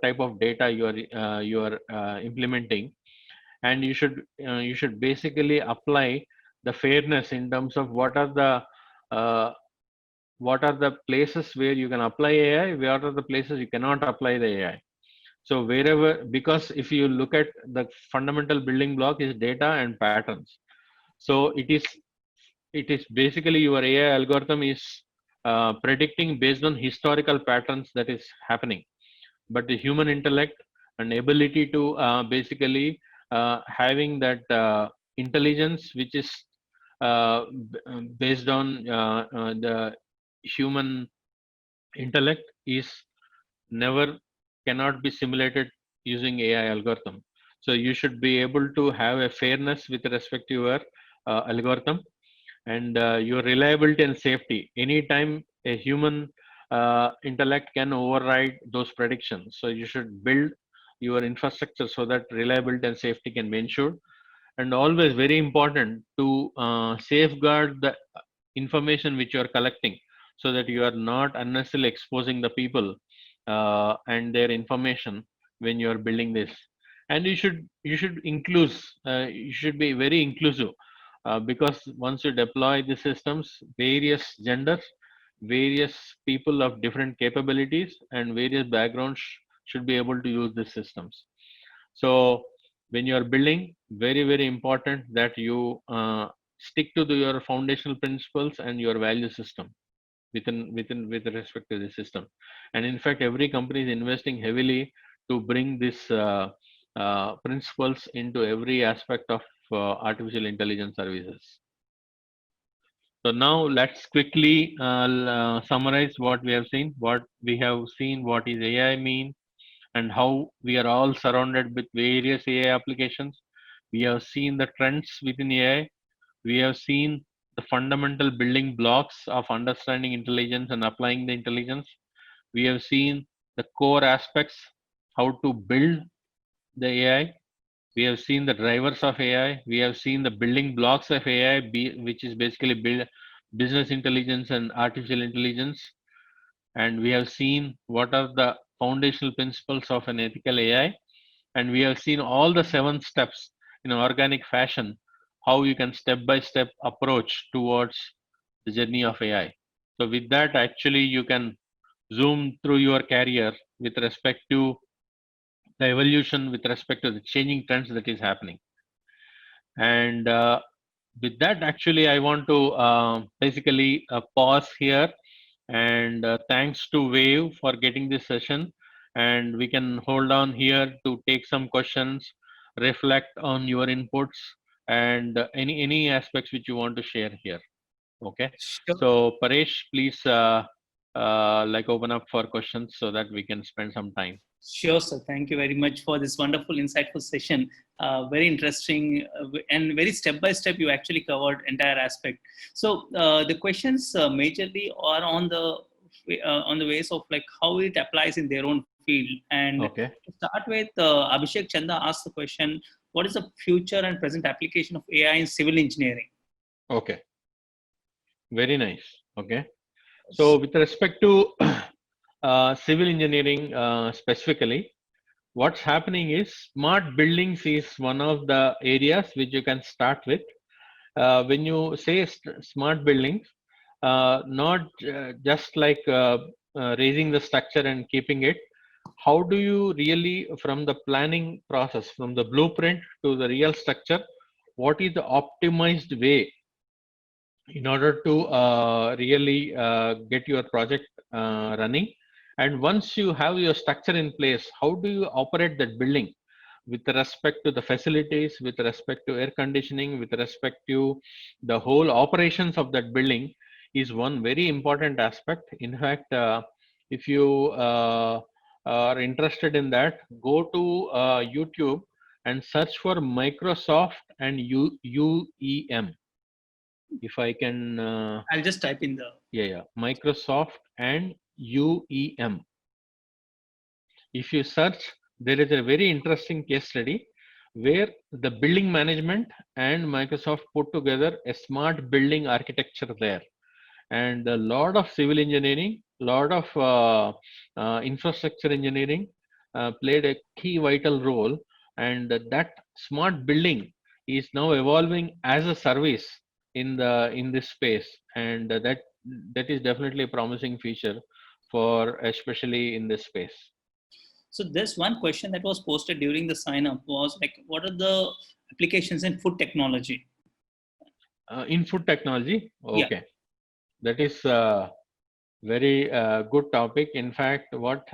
type of data you are implementing. And you should basically apply the fairness in terms of uh, what are the places where you can apply AI, what are the places you cannot apply the AI. So wherever, because if you look at the fundamental building block is data and patterns. So it is basically your AI algorithm is predicting based on historical patterns that is happening. But the human intellect and ability to having that intelligence, which is based on the human intellect, is never cannot be simulated using AI algorithm. So you should be able to have a fairness with respect to your algorithm, and your reliability and safety. Anytime a human intellect can override those predictions. So you should build your infrastructure so that reliability and safety can be ensured. And always very important to safeguard the information which you are collecting, so that you are not unnecessarily exposing the people and their information when you are building this. And you should be very inclusive, because once you deploy the systems, various genders, various people of different capabilities and various backgrounds should be able to use these systems. So when you are building, very very important that you stick to your foundational principles and your value system with respect to the system. And in fact, every company is investing heavily to bring this principles into every aspect of artificial intelligence services. So now let's quickly summarize what we have seen. What we have seen, what is AI mean, and how we are all surrounded with various AI applications. We have seen the trends within AI. We have seen the fundamental building blocks of understanding intelligence and applying the intelligence. We have seen the core aspects, how to build the AI. We have seen the drivers of AI. We have seen the building blocks of AI, which is basically business intelligence and artificial intelligence. And we have seen what are the foundational principles of an ethical AI. And we have seen all the 7 steps in an organic fashion, how you can step by step approach towards the journey of AI. So with that, actually, you can zoom through your career with respect to the evolution, with respect to the changing trends that is happening. And with that, actually, I want to basically pause here. And thanks to Wave for getting this session. And we can hold on here to take some questions, reflect on your inputs, and any aspects which you want to share here. Okay. Sure. So Paresh, please like open up for questions so that we can spend some time. Sure, sir. Thank you very much for this wonderful, insightful session. Very interesting and very step by step. You actually covered entire aspect. So the questions majorly are on the ways of like how it applies in their own field. And Okay. to start with, Abhishek Chanda asked the question, what is the future and present application of AI in civil engineering? Okay. Very nice. Okay. So with respect to civil engineering specifically, what's happening is smart buildings is one of the areas which you can start with. When you say smart buildings, not just like raising the structure and keeping it. How do you really, from the planning process, from the blueprint to the real structure, what is the optimized way in order to really get your project running? And once you have your structure in place, how do you operate that building with respect to the facilities, with respect to air conditioning, with respect to the whole operations of that building is one very important aspect. In fact, if you are interested in that, go to YouTube and search for Microsoft and UEM. If I can, I'll just type in the. yeah, Microsoft and UEM. If you search, there is a very interesting case study where the building management and Microsoft put together a smart building architecture there. And a lot of civil engineering, lot of infrastructure engineering played a key vital role. And that smart building is now evolving as a service in this space, and that is definitely a promising feature for especially in this space. So this one question that was posted during the sign up was like, what are the applications in food technology? In food technology, Yeah. okay, that is very good topic. In fact, what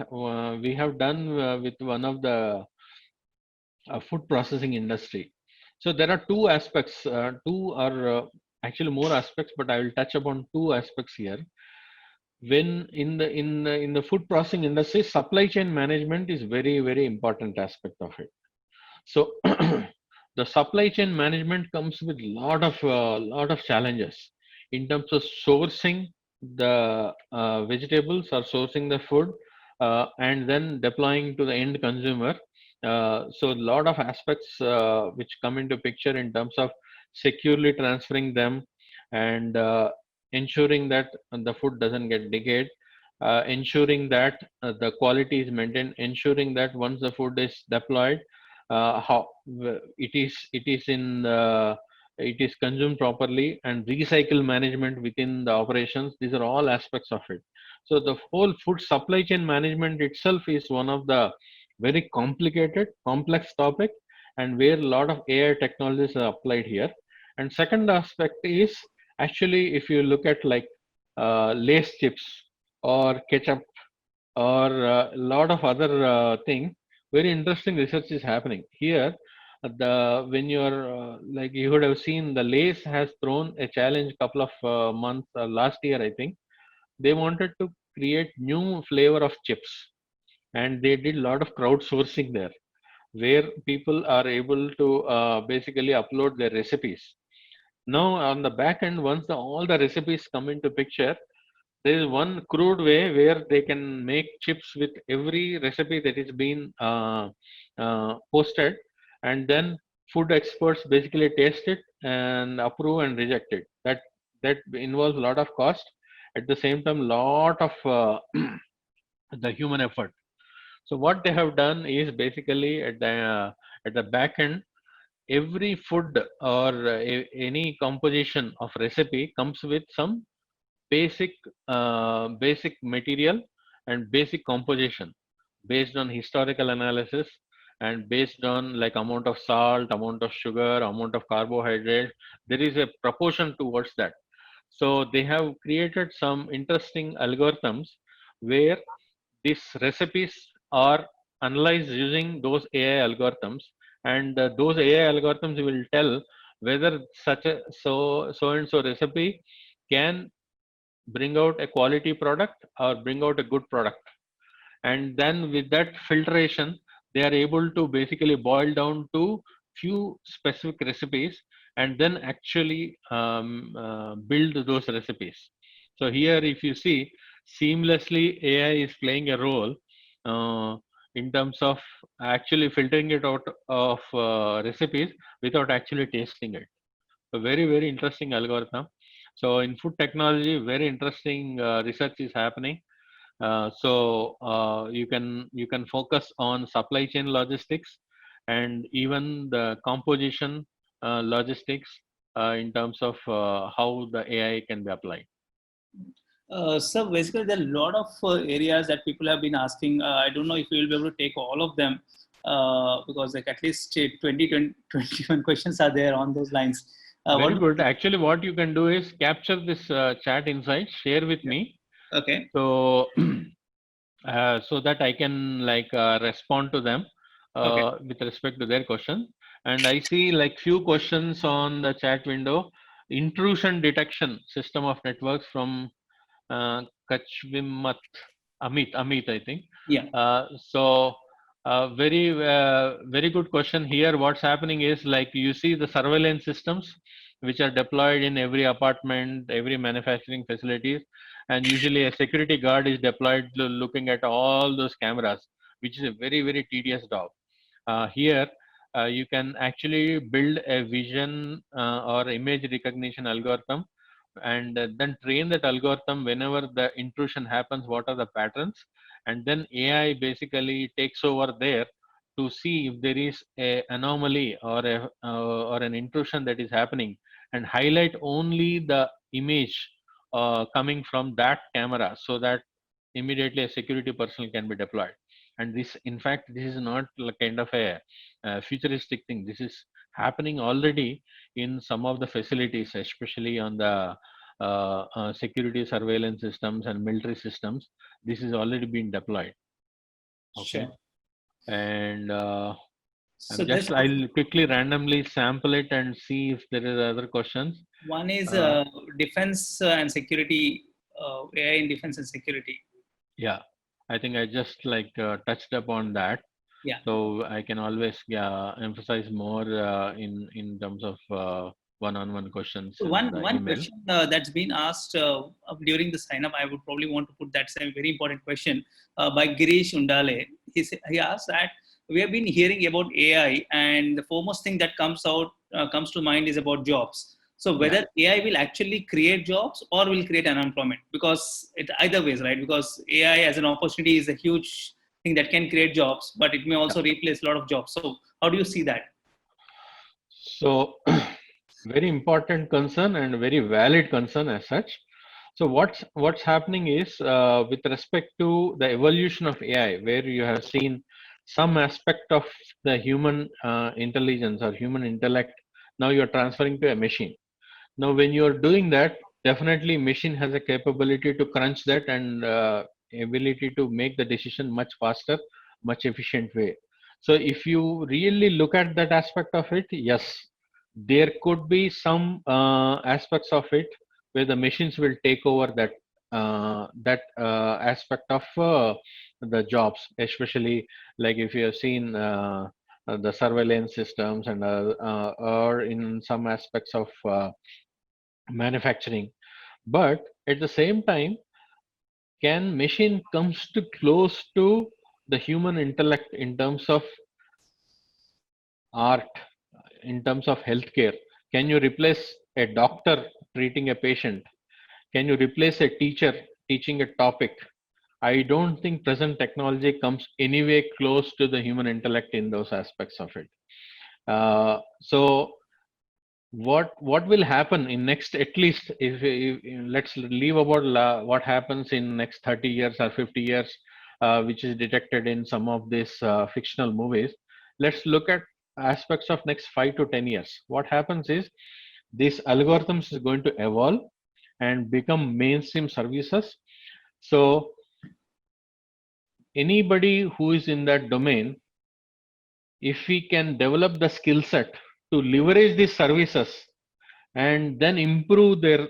we have done with one of the food processing industry. So there are two aspects, two are actually more aspects, but I will touch upon two aspects here. When in the food processing industry, supply chain management is very important aspect of it. So the supply chain management comes with lot of challenges in terms of sourcing the vegetables or sourcing the food, and then deploying to the end consumer. So a lot of aspects which come into picture in terms of securely transferring them, and ensuring that the food doesn't get decayed, ensuring that the quality is maintained, ensuring that once the food is deployed, how it is consumed properly, and recycle management within the operations. These are all aspects of it. So the whole food supply chain management itself is one of the very complicated complex topic, and where a lot of AI technologies are applied here. And second aspect is, actually, if you look at like Lay's chips or ketchup or a lot of other things, very interesting research is happening here. The when you're like, you would have seen the Lays has thrown a challenge couple of months last year, I think. They wanted to create new flavor of chips, and they did a lot of crowdsourcing there, where people are able to basically upload their recipes. Now on the back end, once all the recipes come into picture, there is one crude way where they can make chips with every recipe that is being posted, and then food experts basically taste it and approve and reject it. That involves a lot of cost, at the same time lot of the human effort. So what they have done is basically at the back end, every food or any composition of recipe comes with some basic basic material and basic composition, based on historical analysis, and based on like amount of salt, amount of sugar, amount of carbohydrate. There is a proportion towards that. So they have created some interesting algorithms where these recipes are analyzed using those AI algorithms, and those AI algorithms will tell whether such a so and so recipe can bring out a quality product or bring out a good product. And then with that filtration, they are able to basically boil down to few specific recipes, and then actually build those recipes. So here if you see, seamlessly AI is playing a role in terms of actually filtering it out of recipes without actually tasting it. A very, very interesting algorithm. So in food technology, very interesting research is happening. You can focus on supply chain logistics and even the composition logistics in terms of how the AI can be applied. So basically, there are a lot of areas that people have been asking. I don't know if we will be able to take all of them because like at least 21 questions are there on those lines. Very What? good. Actually, what you can do is capture this chat insight, share with me. Okay. So, so that I can like respond to them Okay. with respect to their question. And I see like few questions on the chat window. Intrusion detection system of networks from Kachvimat Amit, I think. Yeah. Very good question here. What's happening is like you see the surveillance systems which are deployed in every apartment, every manufacturing facilities, and usually a security guard is deployed looking at all those cameras, which is a very, very tedious job. Here, you can actually build a vision or image recognition algorithm and then train that algorithm whenever the intrusion happens, what are the patterns, and then AI basically takes over there to see if there is a anomaly or an intrusion that is happening and highlight only the image coming from that camera so that immediately a security personnel can be deployed. And this, in fact, this is not like kind of a futuristic thing. This is happening already in some of the facilities, especially on the security surveillance systems and military systems. This is already been deployed. Okay. Sure. And So there's I'll quickly randomly sample it and see if there is other questions. one is Uh, defense and security, AI in defense and security. yeah, I think I just like touched upon that. Yeah. So I can always emphasize more in terms of one-on-one questions So in the one email. question that's been asked during the sign up, I would probably want to put that same very important question by Girish Undale. He asked that we have been hearing about AI, and the foremost thing that comes to mind is about jobs. So Yeah. whether AI will actually create jobs or will create unemployment, because it either ways, right? Because AI as an opportunity is a huge thing that can create jobs, but it may Yeah. also replace a lot of jobs. So how do you see that? So very important concern and very valid concern as such. So what's happening is with respect to the evolution of AI, where you have seen some aspect of the human intelligence or human intellect, now you're transferring to a machine. Now, when you're doing that, definitely machine has a capability to crunch that and ability to make the decision much faster, much efficient way. So if you really look at that aspect of it, yes, there could be some aspects of it where the machines will take over that aspect of the jobs, especially like if you have seen the surveillance systems and or in some aspects of manufacturing. But at the same time, can machine comes to close to the human intellect in terms of art, in terms of healthcare? Can you replace a doctor treating a patient? Can you replace a teacher teaching a topic? I don't think present technology comes anyway close to the human intellect in those aspects of it. So what will happen in next, at least if let's leave about what happens in next 30 years or 50 years, which is detected in some of these fictional movies. Let's look at aspects of next 5 to 10 years. What happens is these algorithms is going to evolve and become mainstream services. So anybody who is in that domain, if we can develop the skill set to leverage these services and then improve their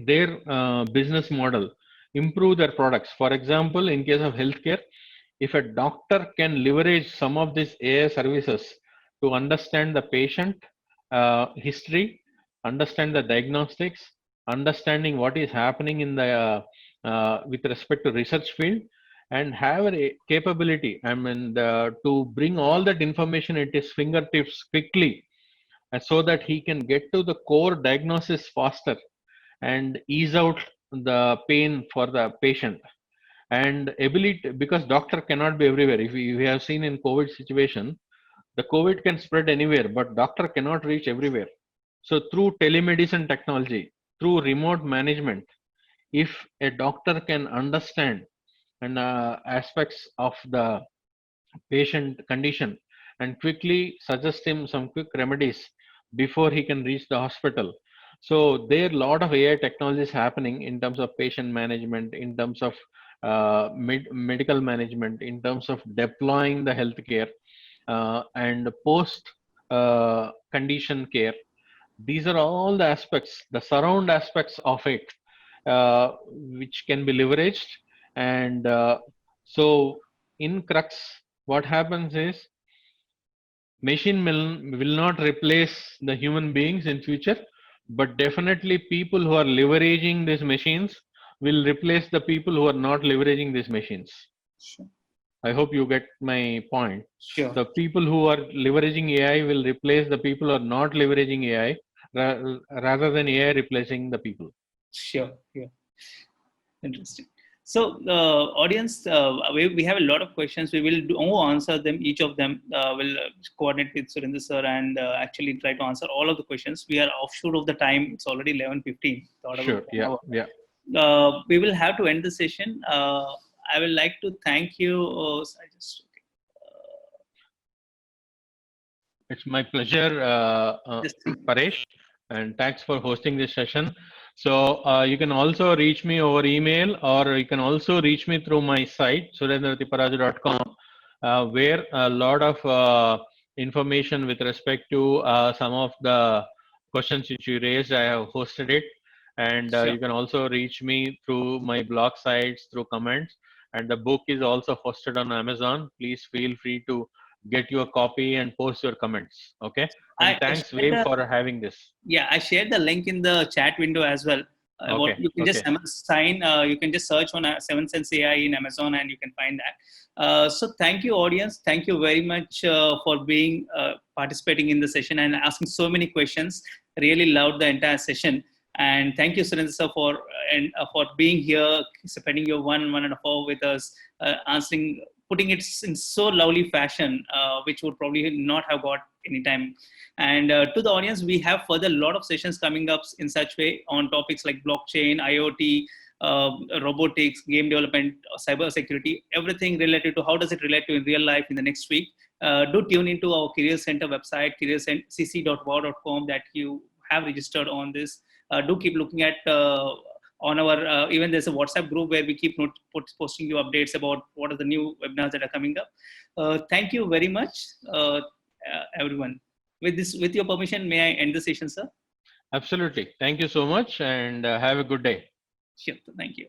their business model, improve their products. For example, in case of healthcare, if a doctor can leverage some of these AI services to understand the patient history, understand the diagnostics, understanding what is happening in the with respect to research field, and have a capability, I mean, to bring all that information at his fingertips quickly, so that he can get to the core diagnosis faster and ease out the pain for the patient. And ability, because doctor cannot be everywhere. If we have seen in COVID situation, the COVID can spread anywhere, but doctor cannot reach everywhere. So through telemedicine technology, through remote management, if a doctor can understand and aspects of the patient condition and quickly suggest him some quick remedies before he can reach the hospital. So there are a lot of AI technologies happening in terms of patient management, in terms of medical management, in terms of deploying the healthcare and post condition care. These are all the aspects, the surround aspects of it, which can be leveraged. And so in Crux, what happens is machine will not replace the human beings in future, but definitely people who are leveraging these machines will replace the people who are not leveraging these machines. Sure. I hope you get my point. Sure. The people who are leveraging AI will replace the people who are not leveraging AI, rather than AI replacing the people. Sure. Yeah. Interesting. So, audience, we have a lot of questions. We will answer them, each of them. We'll coordinate with Surendra sir and actually try to answer all of the questions. We are offshore of the time. It's already 11:15. Sure. Yeah. Yeah. We will have to end the session. I would like to thank you. It's my pleasure, Paresh, and thanks for hosting this session. So you can also reach me over email, or you can also reach me through my site, surendrathiparaju.com, where a lot of information with respect to some of the questions which you raised, I have hosted it. And Sure. you can also reach me through my blog sites, through comments. And the book is also hosted on Amazon. Please feel free to get your copy and post your comments. Okay. And thanks, Wave, for having this. Yeah, I shared the link in the chat window as well. Okay. You can just sign. You can just search on 7 Sense AI in Amazon, and you can find that. So thank you, audience. Thank you very much for being participating in the session and asking so many questions. Really loved the entire session. And thank you, Surendra sir, for being here, spending your 1.5 hours with us, answering, putting it in so lovely fashion, which would probably not have got any time. And to the audience, we have further lot of sessions coming up in such way on topics like blockchain, IoT, robotics, game development, cyber security, everything related to how does it relate to in real life in the next week. Do tune into our Career Center website, careercc.wow.com, that you have registered on this. Do keep looking at on our, even there's a WhatsApp group where we keep posting you updates about what are the new webinars that are coming up. Thank you very much, everyone. With your permission, may I end the session, sir? Absolutely. Thank you so much, and have a good day. Sure. Thank you.